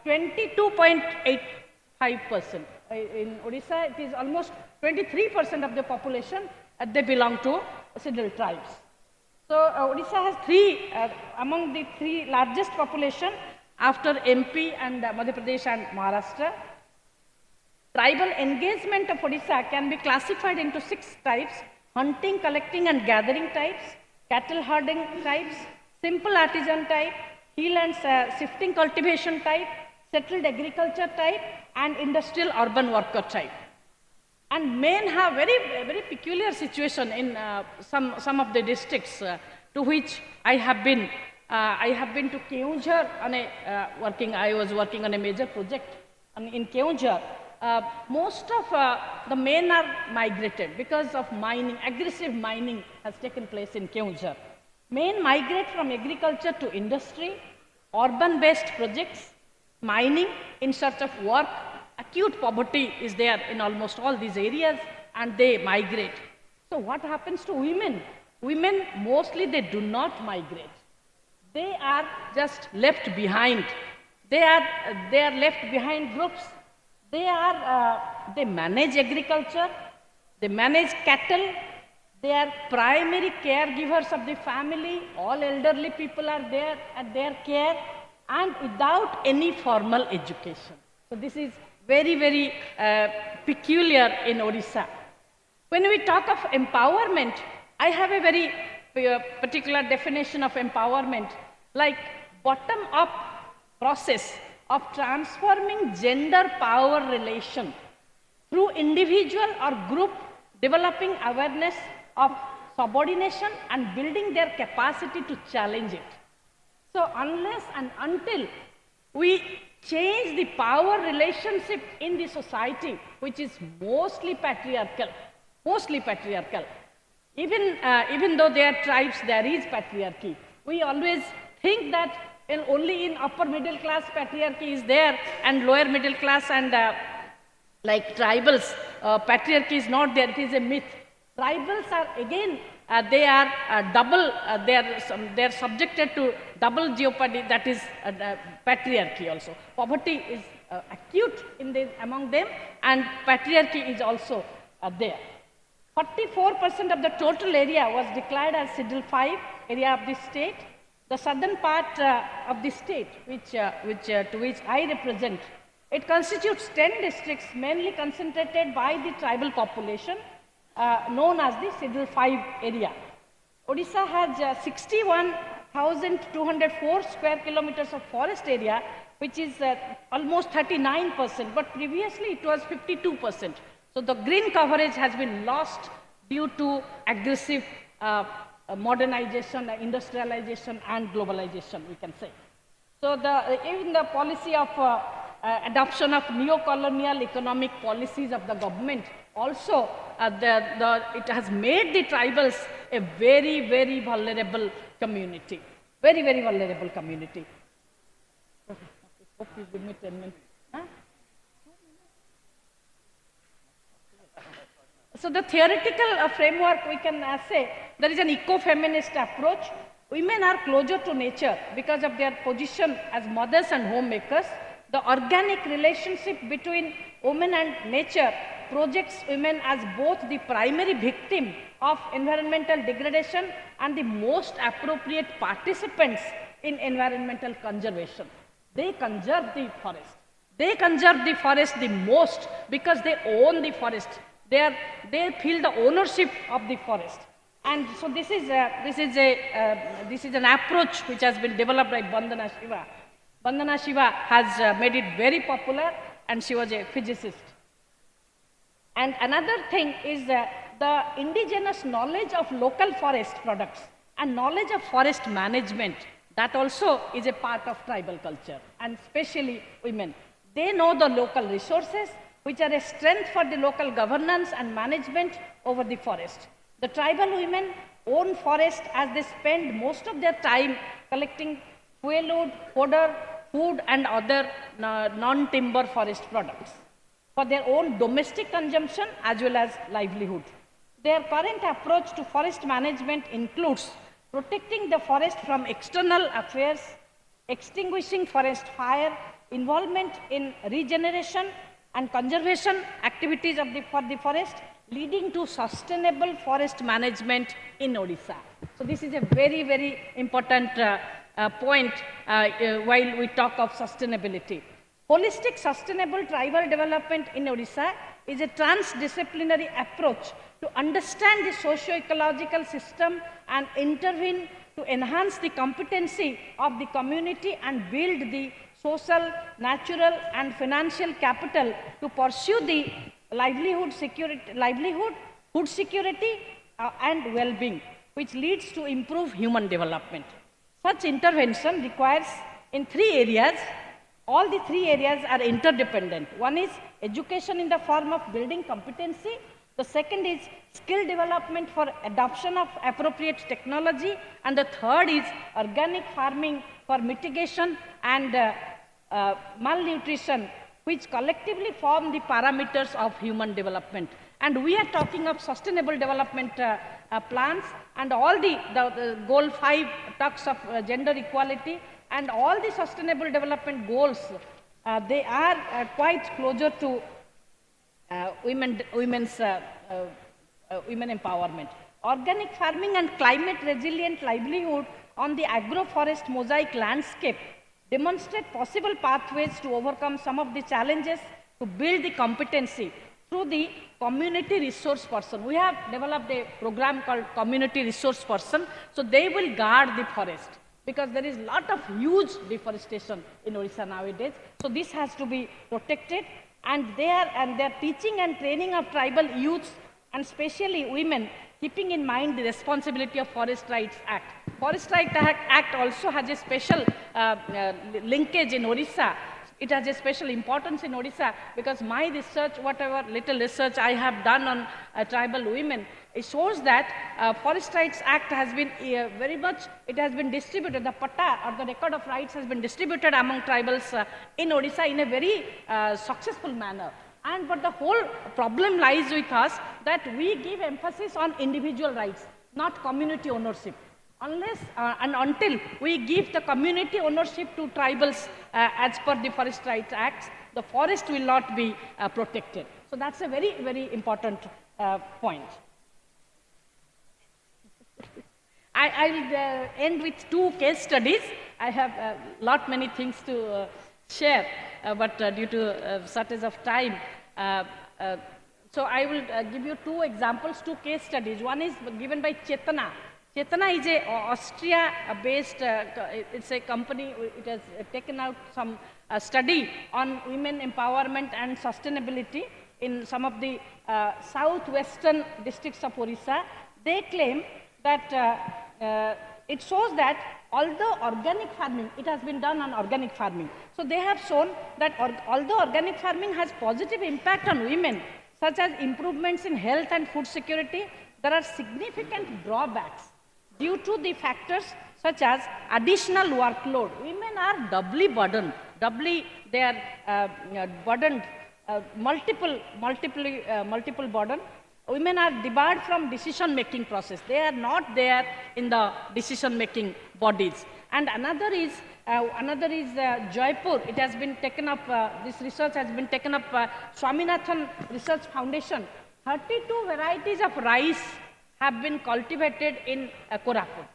22.85%. In Odisha, it is almost 23% of the population they belong to scheduled tribes. So Odisha has among the three largest population after MP and Madhya Pradesh and Maharashtra. Tribal engagement of Odisha can be classified into 6 types: hunting, collecting and gathering types, cattle herding types, simple artisan type, hill and shifting cultivation type, settled agriculture type, and industrial urban worker type. And men have very peculiar situation in some of the districts to which I have been. I have been to Keonjhar on I was working on a major project in Keonjhar. Most of the men are migrated because of mining. Aggressive mining has taken place in Keonjhar. Men migrate from agriculture to industry, urban-based projects, mining in search of work. Acute poverty is there in almost all these areas, and they migrate. So what happens to women? Women, mostly they do not migrate. They are just left behind. They are left behind groups. They manage agriculture, they manage cattle, they are primary caregivers of the family. All elderly people are there at their care, and without any formal education. So this is very peculiar in Odisha. When we talk of empowerment, I have a very particular definition of empowerment, like bottom-up process of transforming gender power relation through individual or group developing awareness of subordination and building their capacity to challenge it. So unless and until we change the power relationship in the society, which is mostly patriarchal, even though there are tribes, there is patriarchy. We always think that only in upper middle class patriarchy is there, and lower middle class and like tribals, patriarchy is not there. It is a myth. Tribals are again, they are double, they are subjected to double jeopardy, that is patriarchy also. Poverty is acute among them, and patriarchy is also there. 44% of the total area was declared as Schedule 5 area of the state. The southern part of the state, to which I represent, it constitutes 10 districts mainly concentrated by the tribal population, known as the Schedule 5 area. Odisha has 61,204 square kilometers of forest area, which is almost 39%, but previously it was 52%. So the green coverage has been lost due to aggressive modernization, industrialization and globalization, we can say. So even the policy of adoption of neo-colonial economic policies of the government also, it has made the tribals a very vulnerable community. Very vulnerable community. Hope you give me 10 minutes. Huh? So the theoretical framework, we can say, there is an eco-feminist approach. Women are closer to nature because of their position as mothers and homemakers. The organic relationship between women and nature projects women as both the primary victim of environmental degradation and the most appropriate participants in environmental conservation. They conserve the forest. They conserve the forest the most because they own the forest. They feel the ownership of the forest. And so this is an approach which has been developed by Vandana Shiva. Vandana Shiva has made it very popular, and she was a physicist. And another thing is the indigenous knowledge of local forest products and knowledge of forest management. That also is a part of tribal culture, and especially women. They know the local resources, which are a strength for the local governance and management over the forest. The tribal women own forest as they spend most of their time collecting fuel, fodder, food and other non-timber forest products for their own domestic consumption as well as livelihood. Their current approach to forest management includes protecting the forest from external affairs, extinguishing forest fire, involvement in regeneration and conservation activities for the forest, leading to sustainable forest management in Odisha. So this is a very, very important point while we talk of sustainability. Holistic sustainable tribal development in Odisha is a transdisciplinary approach to understand the socio-ecological system and intervene to enhance the competency of the community and build the social, natural and financial capital to pursue the food security and well-being, which leads to improved human development. Such intervention requires in 3 areas. All the 3 areas are interdependent. One is education in the form of building competency. The second is skill development for adoption of appropriate technology. And the third is organic farming for mitigation and malnutrition, which collectively form the parameters of human development. And we are talking of sustainable development plans, and all the goal 5 talks of gender equality, and all the sustainable development goals, they are quite closer to women empowerment. Organic farming and climate resilient livelihood on the agroforest mosaic landscape demonstrate possible pathways to overcome some of the challenges to build the competency through the community resource person. We have developed a program called community resource person, so they will guard the forest, because there is a lot of huge deforestation in Odisha nowadays. So this has to be protected, and their teaching and training of tribal youths and especially women, keeping in mind the responsibility of Forest Rights Act. Forest Rights Act also has a special linkage in Odisha. It has a special importance in Odisha because my research, whatever little research I have done on tribal women, it shows that Forest Rights Act has been very much, it has been distributed, the patta or the record of rights has been distributed among tribals in Odisha in a very successful manner. But the whole problem lies with us that we give emphasis on individual rights, not community ownership. Unless and until we give the community ownership to tribals as per the Forest Rights Act, the forest will not be protected. So that's a very, very important point. I will end with 2 case studies. I have many things to share, but due to shortage of time, so I will give you 2 examples, 2 case studies. One is given by Chetana. Chetana is a Austria-based, it's a company, it has taken out some study on women empowerment and sustainability in some of the southwestern districts of Odisha. They claim that it shows that although organic farming, it has been done on organic farming. So they have shown that although organic farming has positive impact on women, such as improvements in health and food security, there are significant drawbacks due to the factors such as additional workload. Women are doubly burdened, they are burdened, multiple burden. Women are debarred from decision-making process. They are not there in the decision-making bodies. And another is Jaipur. It has been taken up, this research has been taken up Swaminathan Research Foundation. 32 varieties of rice have been cultivated in Koraput.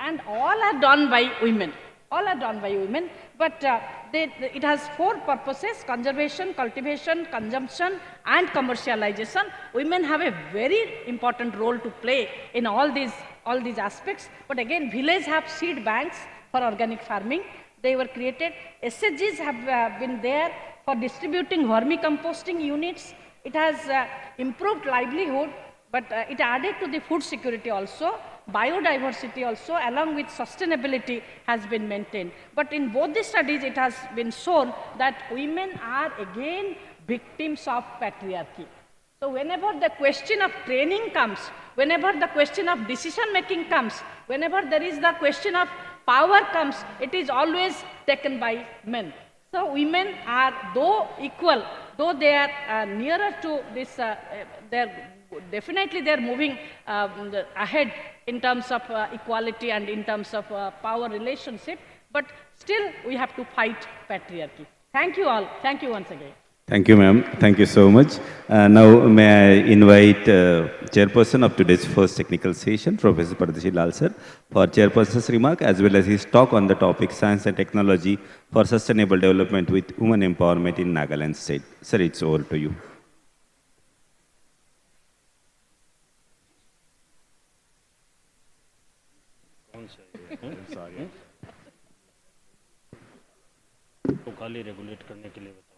And all are done by women. All are done by women, but it has 4 purposes: conservation, cultivation, consumption, and commercialization. Women have a very important role to play in all these aspects. But again, villages have seed banks for organic farming. They were created. SHGs have been there for distributing vermicomposting units. It has improved livelihood, but it added to the food security also. Biodiversity also, along with sustainability, has been maintained. But in both the studies, it has been shown that women are again victims of patriarchy. So whenever the question of training comes, whenever the question of decision making comes, whenever there is the question of power comes, it is always taken by men. So women are, though equal, though they are nearer to this, their definitely they are moving ahead in terms of equality and in terms of power relationship, but still we have to fight patriarchy. Thank you all. Thank you once again. Thank you, ma'am. Thank you so much. Now, may I invite chairperson of today's first technical session, Professor Pardeshi Lal sir, for chairperson's remark as well as his talk on the topic Science and Technology for Sustainable Development with Women Empowerment in Nagaland State. Sir, it's over to you. तो खाली regulate करने के लिए बताओ।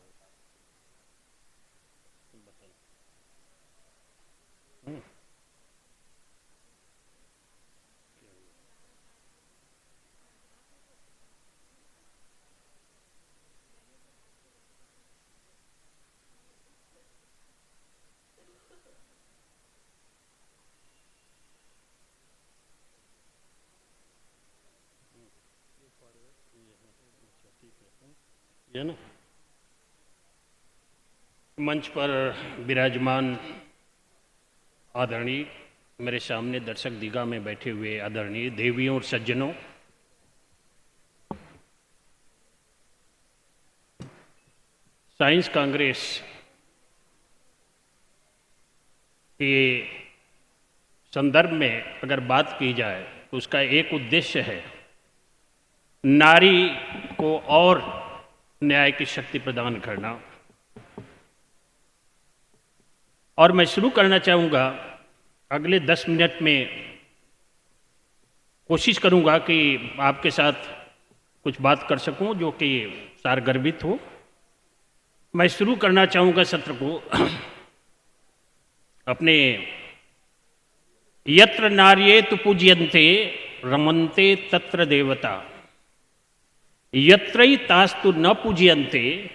ये ना मंच पर विराजमान आदरणीय, मेरे सामने दर्शक दीर्घा में बैठे हुए आदरणीय देवियों और सज्जनों, साइंस कांग्रेस के संदर्भ में अगर बात की जाए तो उसका एक उद्देश्य है नारी को और न्याय की शक्ति प्रदान करना। और मैं शुरू करना चाहूँगा, अगले 10 मिनट में कोशिश करूँगा कि आपके साथ कुछ बात कर सकूँ जो कि सारगर्भित हो। मैं शुरू करना चाहूँगा सत्र को अपने यत्र नार्येतु पूज्यन्ते रमन्ते तत्र देवता यत्रैतास्तु न पूज्यन्ते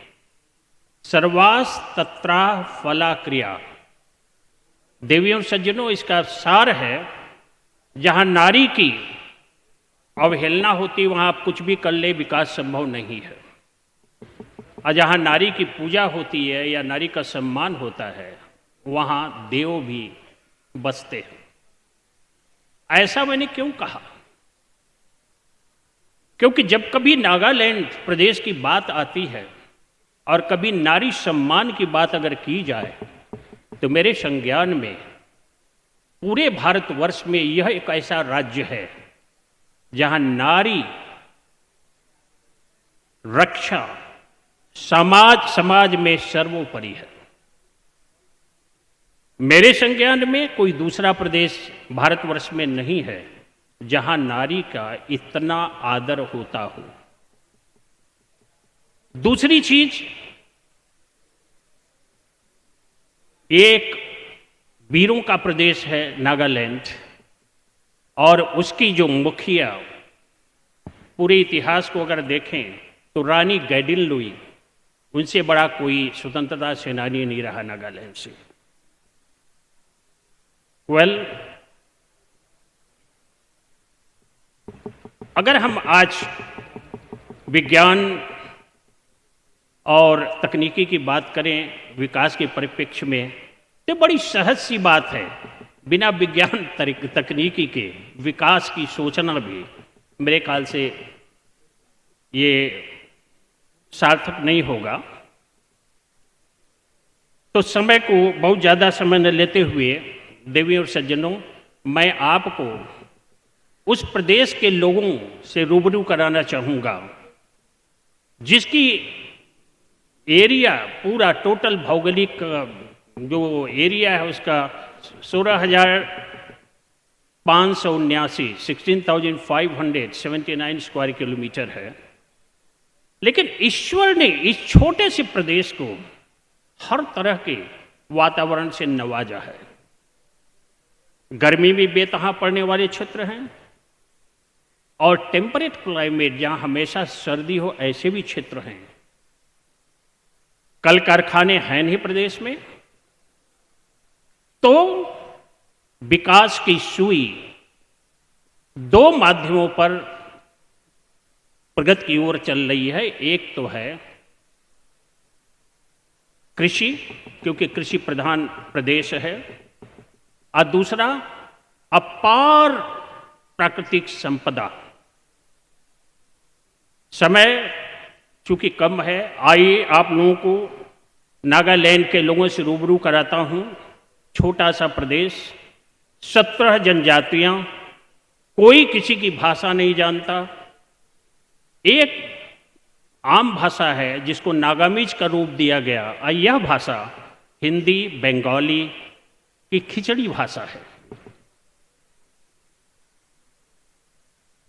सर्वास तत्रा फला क्रिया। देवियों सज्जनों, इसका सार है जहां नारी की अवहेलना होती वहां आप कुछ भी कर ले, विकास संभव नहीं है। और जहां नारी की पूजा होती है या नारी का सम्मान होता है वहां देव भी बसते हैं। ऐसा मैंने क्यों कहा? क्योंकि जब कभी नागालैंड प्रदेश की बात आती है और कभी नारी सम्मान की बात अगर की जाए तो मेरे संज्ञान में पूरे भारतवर्ष में यह एक ऐसा राज्य है जहां नारी रक्षा समाज में सर्वोपरि है। मेरे संज्ञान में कोई दूसरा प्रदेश भारतवर्ष में नहीं है जहां नारी का इतना आदर होता हो। दूसरी चीज, एक वीरों का प्रदेश है नागालैंड, और उसकी जो मुखिया पूरे इतिहास को अगर देखें तो रानी गैडिनलुई, उनसे बड़ा कोई स्वतंत्रता सेनानी नहीं रहा नागालैंड से। अगर हम आज विज्ञान और तकनीकी की बात करें विकास के परिप्रेक्ष्य में, तो बड़ी सहज सी बात है, बिना विज्ञान तकनीकी के विकास की सोचना भी मेरे ख्याल से ये सार्थक नहीं होगा। तो समय को बहुत ज़्यादा समय न लेते हुए देवियों और सज्जनों, मैं आपको उस प्रदेश के लोगों से रूबरू कराना चाहूँगा जिसकी एरिया पूरा टोटल भौगोलिक जो एरिया है उसका 16,579 स्क्वायर किलोमीटर है। लेकिन ईश्वर ने इस छोटे से प्रदेश को हर तरह के वातावरण से नवाजा है। गर्मी में बेतहा पड़ने वाले क्षेत्र हैं और टेम्परेट क्लाइमेट जहां हमेशा सर्दी हो ऐसे भी क्षेत्र हैं। कल कारखाने हैं नहीं प्रदेश में, तो विकास की सुई दो माध्यमों पर प्रगति की ओर चल रही है। एक तो है कृषि, क्योंकि कृषि प्रधान प्रदेश है, और दूसरा अपार प्राकृतिक संपदा। समय चूंकि कम है, आइए आप लोगों को नागालैंड के लोगों से रूबरू कराता हूं। छोटा सा प्रदेश, 17 जनजातियां, कोई किसी की भाषा नहीं जानता। एक आम भाषा है जिसको नागामीज का रूप दिया गया, और यह भाषा हिंदी बंगाली की खिचड़ी भाषा है।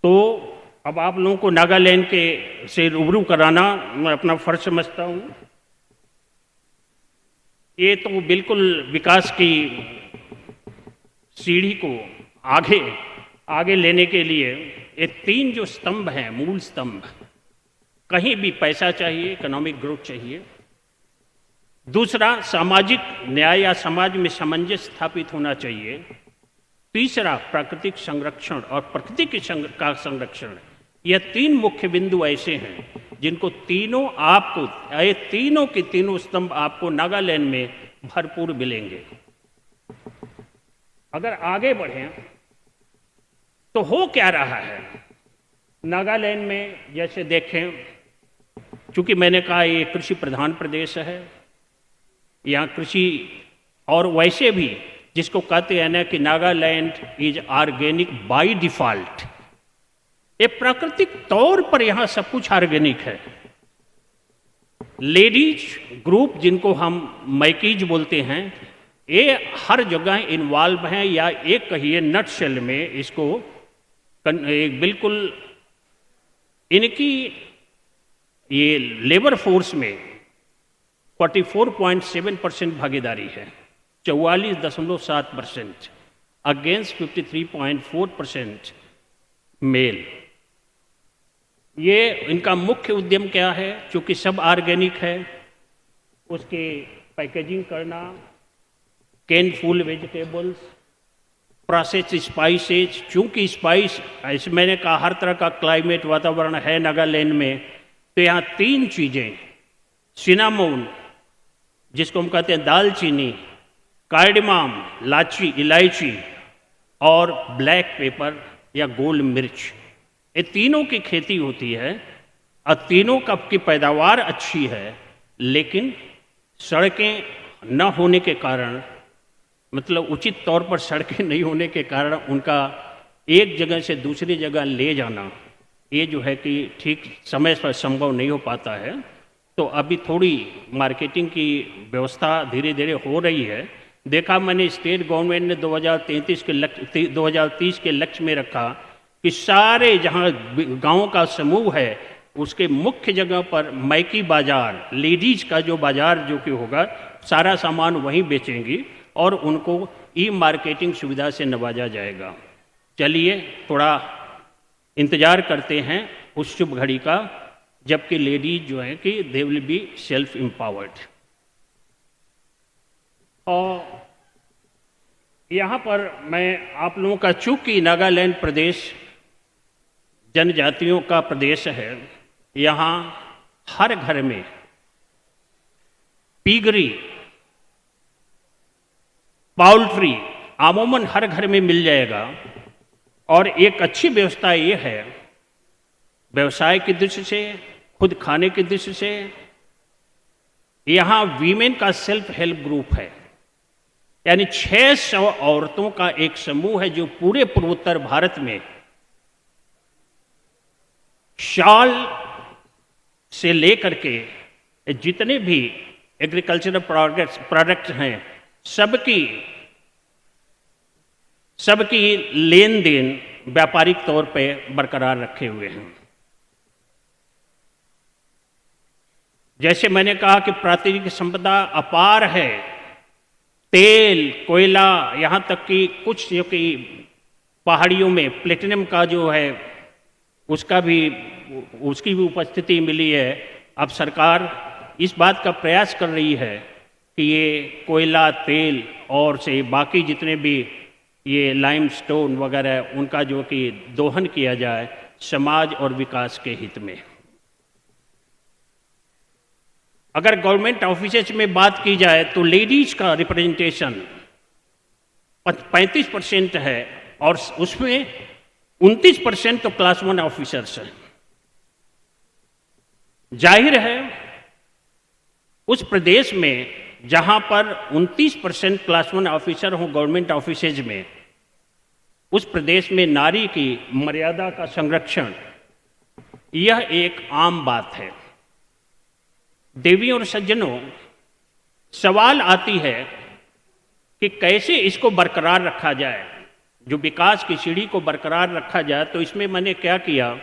तो अब आप लोगों को नागालैंड के से रूबरू कराना मैं अपना फर्ज समझता हूं। ये तो बिल्कुल विकास की सीढ़ी को आगे लेने के लिए ये 3 जो स्तंभ हैं, मूल स्तंभ, कहीं भी पैसा चाहिए, इकोनॉमिक ग्रोथ चाहिए। दूसरा, सामाजिक न्याय या समाज में सामंजस्य स्थापित होना चाहिए। तीसरा, प्राकृतिक संरक्षण और प्रकृति का संरक्षण। यह 3 मुख्य बिंदु ऐसे हैं जिनको तीनों आपको, ये तीनों के तीनों स्तंभ आपको नागालैंड में भरपूर मिलेंगे। अगर आगे बढ़ें तो हो क्या रहा है नागालैंड में, जैसे देखें, चूंकि मैंने कहा ये कृषि प्रधान प्रदेश है, यहाँ कृषि, और वैसे भी जिसको कहते हैं ना कि Nagaland is organic by default, ये प्राकृतिक तौर पर यहाँ सब कुछ ऑर्गेनिक है। लेडीज ग्रुप जिनको हम मैकीज बोलते हैं, ये हर जगह इन्वॉल्व हैं, या एक कहिए नट शेल में इसको एक बिल्कुल इनकी ये लेबर फोर्स में 44.7% भागीदारी है, 44.7% अगेंस्ट 53.4% मेल। ये इनका मुख्य उद्यम क्या है? चूँकि सब ऑर्गेनिक है, उसके पैकेजिंग करना, कैन फूल वेजिटेबल्स, प्रोसेस्ड स्पाइसेज। चूँकि स्पाइस, ऐसे मैंने कहा हर तरह का क्लाइमेट वातावरण है नागालैंड में, तो यहाँ 3 चीज़ें, सिनामोन जिसको हम कहते हैं दालचीनी, कार्डिमाम इलायची, और ब्लैक पेपर या गोल मिर्च, ये तीनों की खेती होती है और तीनों की पैदावार अच्छी है। लेकिन सड़कें न होने के कारण, मतलब उचित तौर पर सड़कें नहीं होने के कारण उनका एक जगह से दूसरी जगह ले जाना, ये जो है कि ठीक समय पर संभव नहीं हो पाता है। तो अभी थोड़ी मार्केटिंग की व्यवस्था धीरे धीरे हो रही है। देखा मैंने स्टेट गवर्नमेंट ने 2030 के लक्ष्य में रखा कि सारे जहाँ गाँव का समूह है उसके मुख्य जगह पर मैकी बाजार, लेडीज का जो बाजार जो कि होगा, सारा सामान वहीं बेचेंगी और उनको ई मार्केटिंग सुविधा से नवाजा जाएगा। चलिए थोड़ा इंतजार करते हैं उस शुभ घड़ी का, जबकि लेडीज जो है कि they will be self empowered. और यहाँ पर मैं आप लोगों का, चूंकि नागालैंड प्रदेश जनजातियों का प्रदेश है, यहाँ हर घर में पिगरी, पाउल्ट्री अमूमन हर घर में मिल जाएगा। और एक अच्छी व्यवस्था ये है, व्यवसाय की दृष्टि से, खुद खाने की दृष्टि से, यहाँ वीमेन का सेल्फ हेल्प ग्रुप है, यानी 600 औरतों का एक समूह है जो पूरे पूर्वोत्तर भारत में शाल से लेकर के जितने भी एग्रीकल्चरल प्रोडक्ट्स हैं सबकी लेन देन व्यापारिक तौर पे बरकरार रखे हुए हैं। जैसे मैंने कहा कि प्राकृतिक संपदा अपार है, तेल, कोयला, यहाँ तक कि कुछ जो कि पहाड़ियों में प्लेटिनम का जो है उसकी भी उपस्थिति मिली है। अब सरकार इस बात का प्रयास कर रही है कि ये कोयला, तेल और से बाकी जितने भी ये लाइमस्टोन वगैरह उनका जो कि दोहन किया जाए समाज और विकास के हित में। अगर गवर्नमेंट ऑफिसेज में बात की जाए तो लेडीज का रिप्रेजेंटेशन 35% है और उसमें 29% तो क्लास 1 ऑफिसर्स हैं। जाहिर है उस प्रदेश में जहां पर 29% क्लास 1 ऑफिसर हों गवर्नमेंट ऑफिसेज में, उस प्रदेश में नारी की मर्यादा का संरक्षण यह एक आम बात है। देवियों और सज्जनों, सवाल आती है कि कैसे इसको बरकरार रखा जाए, जो विकास की सीढ़ी को बरकरार रखा जाए। तो इसमें मैंने क्या किया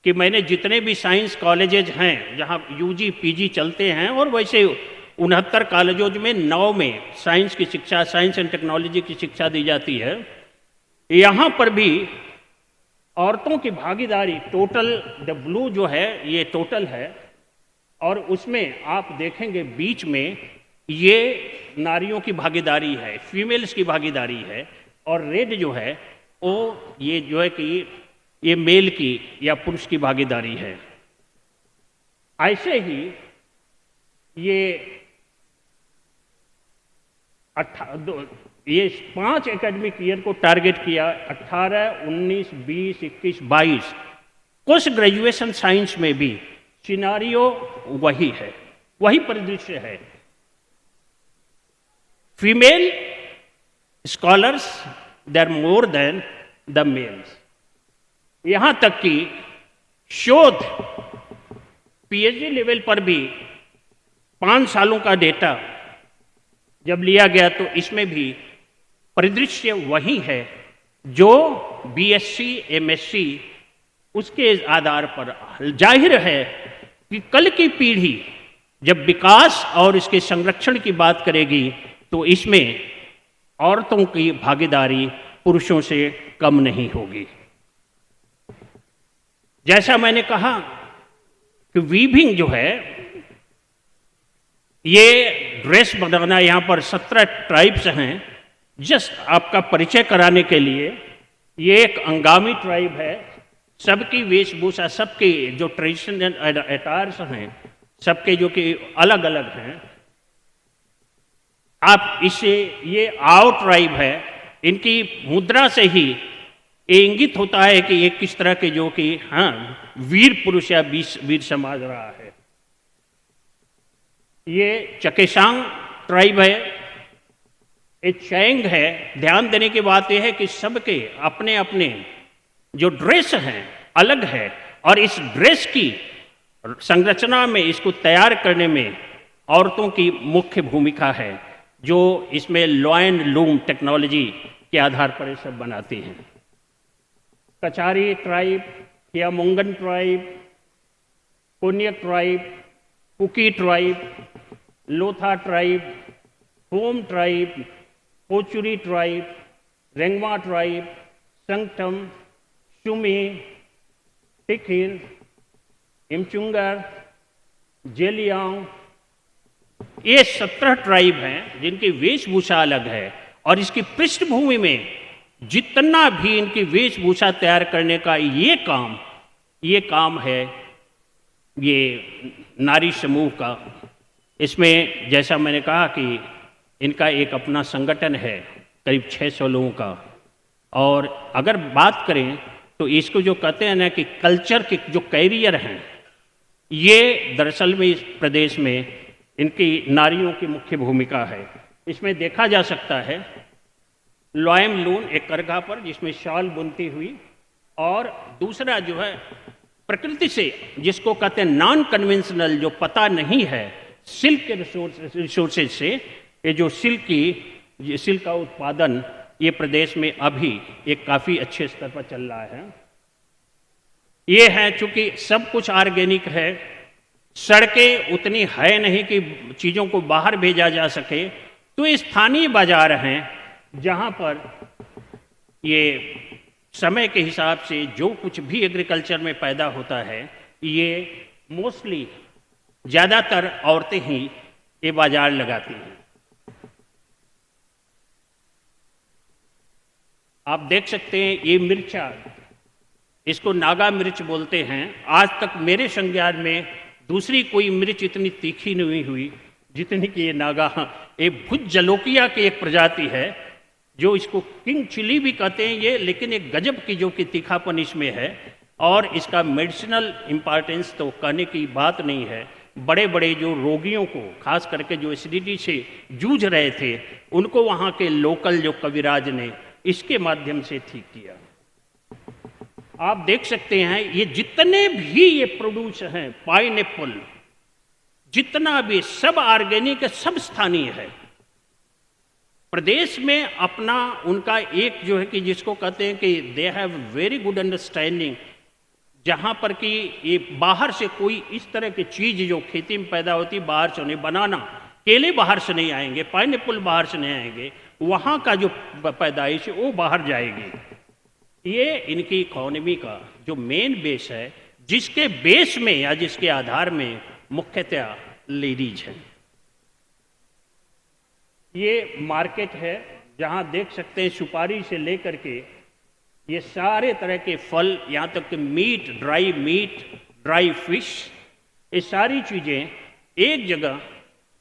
कि मैंने जितने भी साइंस कॉलेजेज हैं जहां यूजी पीजी चलते हैं, और वैसे 69 कॉलेजों में 9 में साइंस की शिक्षा, साइंस एंड टेक्नोलॉजी की शिक्षा दी जाती है, यहाँ पर भी औरतों की भागीदारी टोटल, द ब्लू जो है ये टोटल है, और उसमें आप देखेंगे बीच में ये नारियों की भागीदारी है, फीमेल्स की भागीदारी है, और रेड जो है वो ये जो है कि ये मेल की या पुरुष की भागीदारी है। ऐसे ही ये 5 एकेडमिक ईयर को टारगेट किया, 18, 19, 20, 21, 22। पोस्ट ग्रेजुएशन साइंस में भी सिनारियो वही है, वही परिदृश्य है। Female scholars they are more than the males. यहां तक कि शोध पीएचडी लेवल पर भी 5 सालों का डेटा जब लिया गया तो इसमें भी परिदृश्य वही है जो बीएससी एमएससी उसके आधार पर। जाहिर है कि कल की पीढ़ी जब विकास और इसके संरक्षण की बात करेगी तो इसमें औरतों की भागीदारी पुरुषों से कम नहीं होगी। जैसा मैंने कहा कि वीविंग जो है, ये ड्रेस बनाना, यहाँ पर 17 ट्राइब्स हैं। जस्ट आपका परिचय कराने के लिए, ये एक अंगामी ट्राइब है। सबकी वेशभूषा, सबके जो ट्रेडिशनल अटायर्स हैं, सबके जो कि अलग अलग हैं। आप इसे, ये आओ ट्राइब है, इनकी मुद्रा से ही ये इंगित होता है कि ये किस तरह के जो कि वीर पुरुष या वीर समाज रहा है। ये चकेशांग ट्राइब है, ये चैंग है। ध्यान देने की बात यह है कि सबके अपने अपने जो ड्रेस हैं अलग है, और इस ड्रेस की संरचना में, इसको तैयार करने में औरतों की मुख्य भूमिका है, जो इसमें लॉयन लूम टेक्नोलॉजी के आधार पर ये सब बनाती हैं। Kachari tribe, Khiamniungan tribe, Konyak tribe, Kuki tribe, Lotha tribe, Phom tribe, Pochury tribe, Rengma tribe, Sangtam, Sumi, Tikhir, Yimchunger, Zeliang, ये 17 ट्राइब हैं जिनकी वेशभूषा अलग है, और इसकी पृष्ठभूमि में जितना भी इनकी वेशभूषा तैयार करने का ये काम है ये नारी समूह का। इसमें जैसा मैंने कहा कि इनका एक अपना संगठन है करीब 600 लोगों का, और अगर बात करें तो इसको जो कहते हैं ना कि कल्चर के जो कैरियर हैं, ये दरअसल में इस प्रदेश में इनकी नारियों की मुख्य भूमिका है। इसमें देखा जा सकता है लॉयम लून एक करघा पर जिसमें शॉल बुनती हुई, और दूसरा जो है प्रकृति से जिसको कहते हैं नॉन कन्वेंशनल, जो पता नहीं है, सिल्क के रिसोर्सेज से ये जो सिल्क का उत्पादन ये प्रदेश में अभी एक काफ़ी अच्छे स्तर पर चल रहा है। ये है चूँकि सब कुछ ऑर्गेनिक है, सड़कें उतनी है नहीं कि चीज़ों को बाहर भेजा जा सके, तो ये स्थानीय बाजार हैं जहाँ पर ये समय के हिसाब से जो कुछ भी एग्रीकल्चर में पैदा होता है, ये मोस्टली ज़्यादातर औरतें ही ये बाजार लगाती हैं। आप देख सकते हैं ये मिर्चा, इसको नागा मिर्च बोलते हैं। आज तक मेरे संज्ञान में दूसरी कोई मिर्च इतनी तीखी नहीं हुई जितनी कि ये नागा, ये भुज जलोकिया की एक प्रजाति है। जो इसको किंग चिली भी कहते हैं ये, लेकिन एक गजब की जो कि तीखापन इसमें है, और इसका मेडिसिनल इम्पॉर्टेंस तो कहने की बात नहीं है। बड़े बड़े जो रोगियों को, खास करके जो एसिडिटी से जूझ रहे थे, उनको वहाँ के लोकल जो कविराज ने इसके माध्यम से ठीक किया। आप देख सकते हैं ये जितने भी ये प्रोड्यूस हैं, पाइनएप्पल जितना भी, सब ऑर्गेनिक है, सब स्थानीय है। प्रदेश में अपना उनका एक जो है कि जिसको कहते हैं कि they have very good understanding, जहाँ पर कि ये बाहर से कोई इस तरह की चीज़ जो खेती में पैदा होती बाहर से नहीं, बनाना केले बाहर से नहीं आएंगे, पाइनएप्पल बाहर से नहीं आएंगे, वहाँ का जो पैदाइश है वो बाहर जाएगी। ये इनकी इकोनॉमी का जो मेन बेस है, जिसके बेस में या जिसके आधार में मुख्यतः लेडीज हैं। ये मार्केट है जहाँ देख सकते हैं सुपारी से लेकर के ये सारे तरह के फल, यहाँ तक कि मीट, ड्राई फिश, ये सारी चीज़ें एक जगह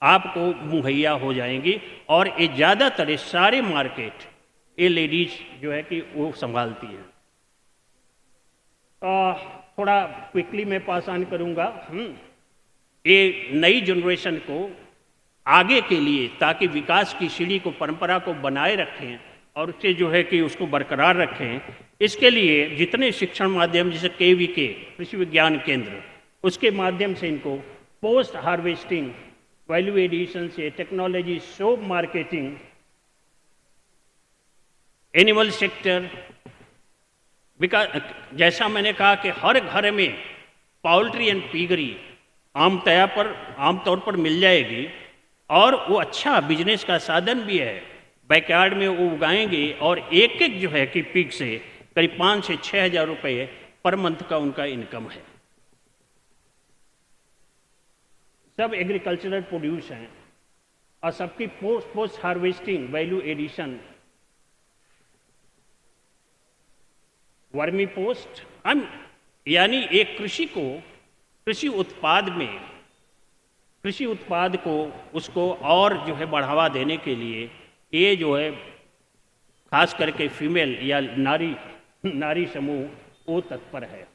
आपको मुहैया हो जाएंगी। और ये ज़्यादातर ये सारे मार्केट ये लेडीज जो है कि वो संभालती हैं। थोड़ा क्विकली मैं पास ऑन करूँगा। ये नई जनरेशन को आगे के लिए, ताकि विकास की सीढ़ी को, परंपरा को बनाए रखें और उससे जो है कि उसको बरकरार रखें, इसके लिए जितने शिक्षण माध्यम जैसे KVK कृषि विज्ञान केंद्र, उसके माध्यम से इनको पोस्ट हार्वेस्टिंग, वैल्यू एडिशन से technology, soap marketing, animal sector विकास, जैसा मैंने कहा कि हर घर में पाउल्ट्री एंड पिगरी आमतौर पर मिल जाएगी, और वो अच्छा बिजनेस का साधन भी है। बैकयार्ड में वो उगाएंगे और एक एक जो है कि पिग से करीब 5 से 6 हज़ार रुपये पर मंथ का उनका इनकम है। सब एग्रीकल्चरल प्रोड्यूस हैं और सबकी post harvesting, value addition, vermicompost, यानी एक कृषि उत्पाद को उसको और जो है बढ़ावा देने के लिए ये जो है खास करके फीमेल या नारी समूह वो तत्पर है।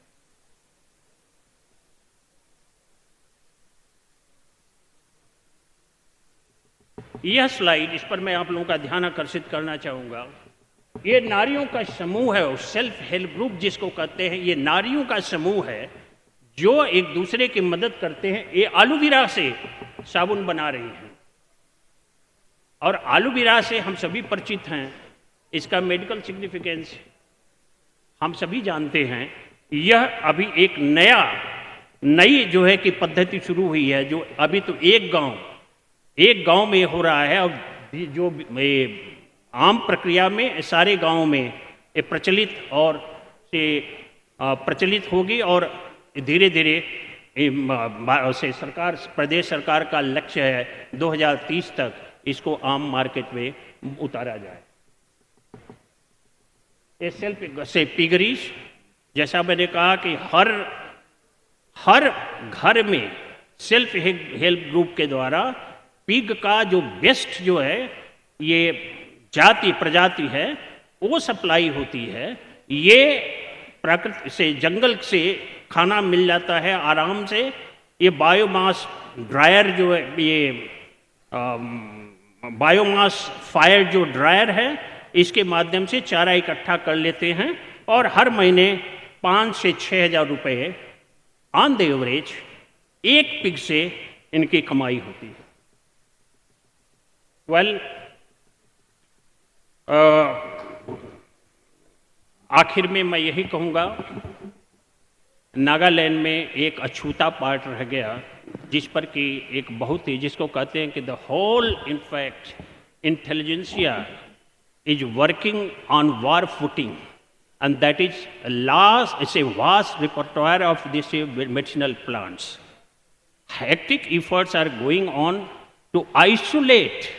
यह स्लाइड, इस पर मैं आप लोगों का ध्यान आकर्षित करना चाहूँगा। ये नारियों का समूह है, सेल्फ हेल्प ग्रुप जिसको कहते हैं, ये नारियों का समूह है जो एक दूसरे की मदद करते हैं। ये एलोवेरा से साबुन बना रही हैं, और एलोवेरा से हम सभी परिचित हैं, इसका मेडिकल सिग्निफिकेंस हम सभी जानते हैं। यह अभी एक नई जो है कि पद्धति शुरू हुई है, जो अभी तो एक गांव में हो रहा है, और जो आम प्रक्रिया में सारे गांवों में ये प्रचलित होगी, और धीरे धीरे से प्रदेश सरकार का लक्ष्य है 2030 तक इसको आम मार्केट में उतारा जाए। ये सेल्फ से पिगरीज, जैसा मैंने कहा कि हर घर में सेल्फ हेल्प ग्रुप के द्वारा पिग का जो बेस्ट जो है, ये प्रजाति है, वो सप्लाई होती है। ये प्रकृति से, जंगल से खाना मिल जाता है आराम से। ये बायोमास ड्रायर जो है, ये बायोमास फायर जो ड्रायर है, इसके माध्यम से चारा इकट्ठा कर लेते हैं, और हर महीने 5 से 6 हज़ार रुपये ऑन द एवरेज एक पिग से इनकी कमाई होती है। आखिर में मैं यही कहूँगा, नागालैंड में एक अछूता पार्ट रह गया, जिस पर कि एक बहुत ही, जिसको कहते हैं कि the whole in fact intelligentsia is working on war footing, and that is it's a vast repertoire of these medicinal plants. Hectic efforts are going on to isolate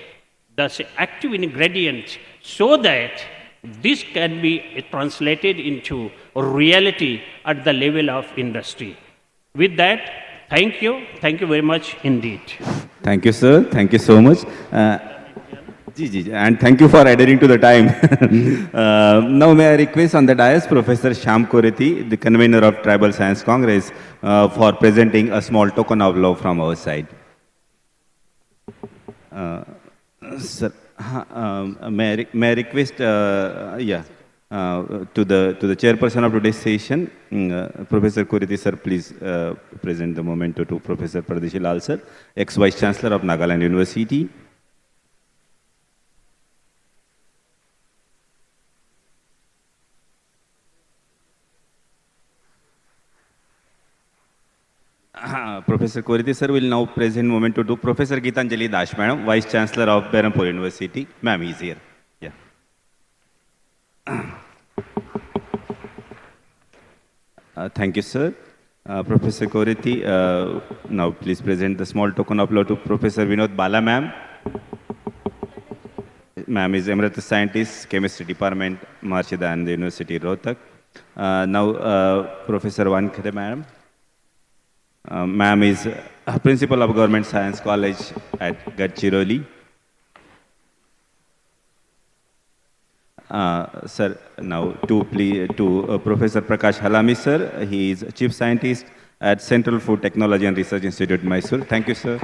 the active ingredients so that this can be translated into reality at the level of industry. With that, thank you very much indeed. Thank you, sir. Thank you so much. and thank you for adhering to the time. Now may I request on the dais Professor Shyam Koreti, the convener of Tribal Science Congress, for presenting a small token of love from our side. Sir, may I request, to the chairperson of today's session, Professor Koreti sir, please present the memento to Professor Pardeshi Lal sir, ex-Vice Chancellor of Nagaland University. Professor Koreti sir will now present memento to Professor Geetanjali Das madam, Vice Chancellor of Berhampur University. Ma'am is here. Yeah. Thank you, sir. Professor Koreti, now please present the small token of love to Professor Vinod Bala ma'am. Ma'am is Emeritus Scientist, Chemistry Department, Marshidan University, Rohtak. Now, Professor Wankhede ma'am. Ma'am is Principal of Government Science College at Gadchiroli. Sir, now to Professor Prakash Halami sir. He is Chief Scientist at Central Food Technology and Research Institute, Mysore. Thank you, sir.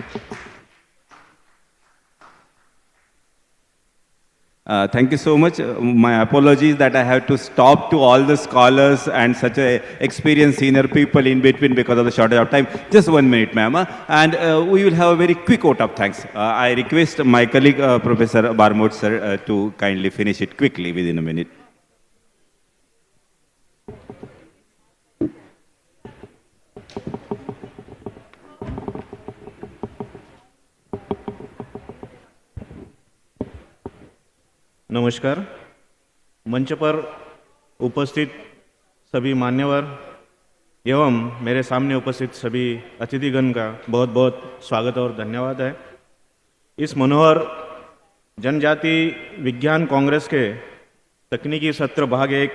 Thank you so much. My apologies that I have to stop to all the scholars and such a experienced senior people in between because of the shortage of time. Just 1 minute, ma'am. And we will have a very quick vote of thanks. I request my colleague, Professor Barmot, sir, to kindly finish it quickly within a minute. नमस्कार। मंच पर उपस्थित सभी मान्यवर एवं मेरे सामने उपस्थित सभी अतिथिगण का बहुत बहुत स्वागत और धन्यवाद है। इस मनोहर जनजाति विज्ञान कांग्रेस के तकनीकी सत्र भाग 1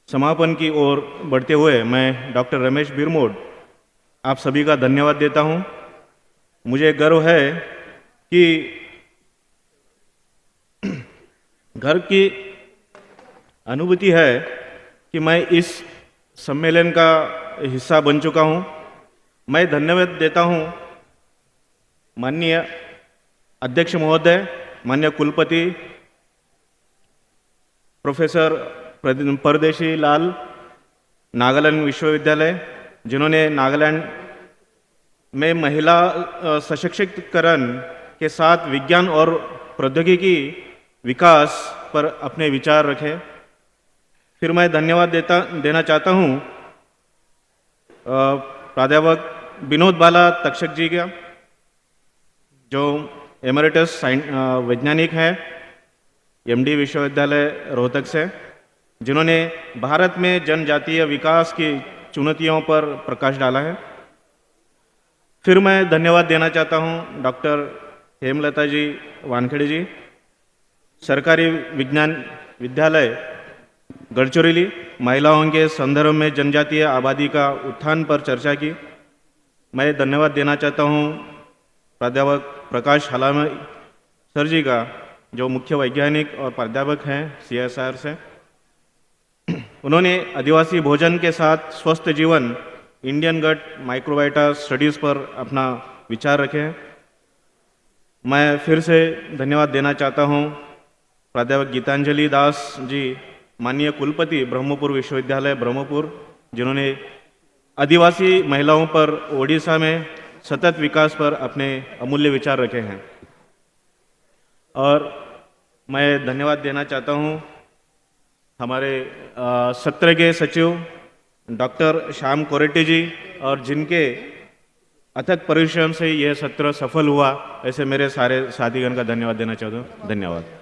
समापन की ओर बढ़ते हुए मैं डॉक्टर रमेश बिरमोड आप सभी का धन्यवाद देता हूं। मुझे गर्व है कि गर्व की अनुभूति है कि मैं इस सम्मेलन का हिस्सा बन चुका हूं। मैं धन्यवाद देता हूं माननीय अध्यक्ष महोदय, माननीय कुलपति प्रोफेसर परदेशी लाल, नागालैंड विश्वविद्यालय, जिन्होंने नागालैंड में महिला सशक्तिकरण के साथ विज्ञान और प्रौद्योगिकी विकास पर अपने विचार रखे। फिर मैं धन्यवाद देना चाहता हूं प्राध्यापक विनोद बाला तक्षक जी का, जो एमरिटस वैज्ञानिक है एमडी विश्वविद्यालय रोहतक से, जिन्होंने भारत में जनजातीय विकास की चुनौतियों पर प्रकाश डाला है। फिर मैं धन्यवाद देना चाहता हूं डॉक्टर हेमलता जी वानखेड़े जी, सरकारी विज्ञान विद्यालय गढ़चिरौली, महिलाओं के संदर्भ में जनजातीय आबादी का उत्थान पर चर्चा की। मैं धन्यवाद देना चाहता हूं प्राध्यापक प्रकाश हलामी सर जी का, जो मुख्य वैज्ञानिक और प्राध्यापक हैं CSIR से। उन्होंने आदिवासी भोजन के साथ स्वस्थ जीवन, इंडियन गट माइक्रोबायोटा स्टडीज़ पर अपना विचार रखे हैं। मैं फिर से धन्यवाद देना चाहता हूं प्राध्यापक गीतांजलि दास जी, माननीय कुलपति ब्रह्मपुर विश्वविद्यालय ब्रह्मपुर, जिन्होंने आदिवासी महिलाओं पर ओडिशा में सतत विकास पर अपने अमूल्य विचार रखे हैं। और मैं धन्यवाद देना चाहता हूं हमारे सत्र के सचिव डॉक्टर श्याम कोरेटी जी, और जिनके अथक परिश्रम से यह सत्र सफल हुआ, ऐसे मेरे सारे साथीगण का धन्यवाद देना चाहता हूँ। धन्यवाद।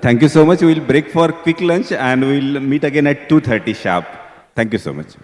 Thank you so much. We will break for quick lunch and we will meet again at 2:30 sharp. Thank you so much.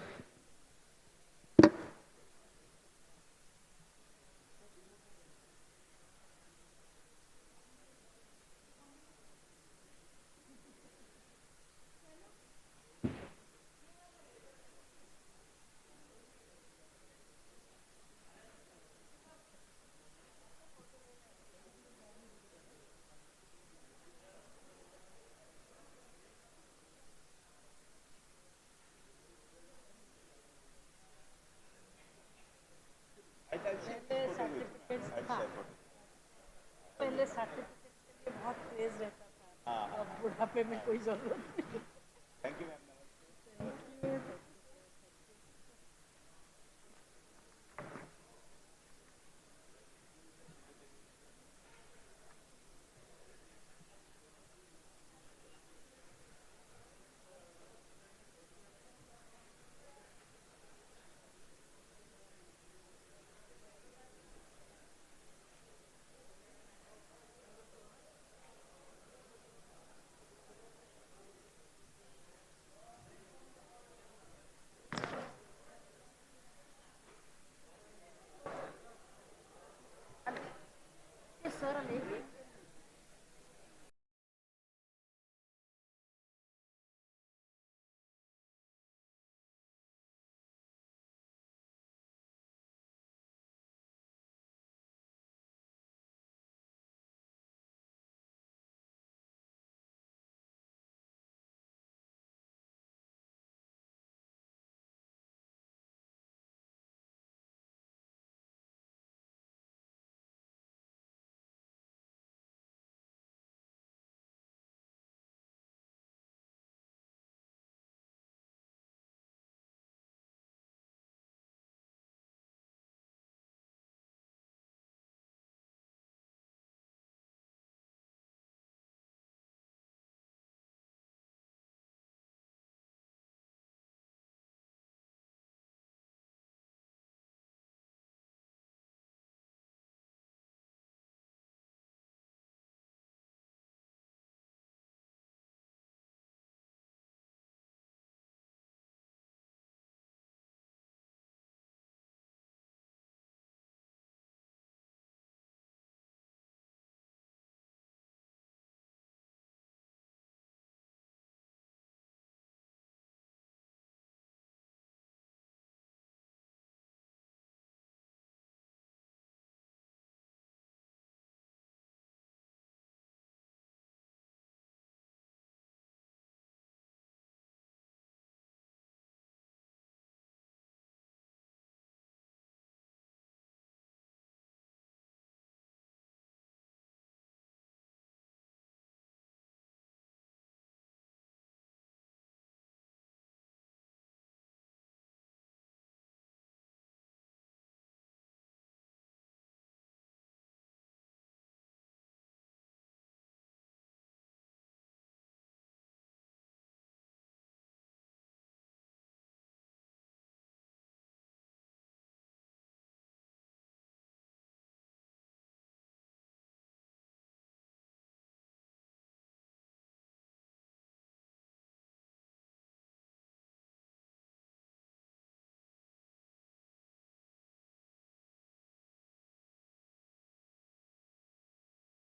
पहले सर्टिफिकेट के लिए बहुत क्रेज रहता था, अब बुढ़ापे में कोई जरूरत नहीं। Thank you ma'am.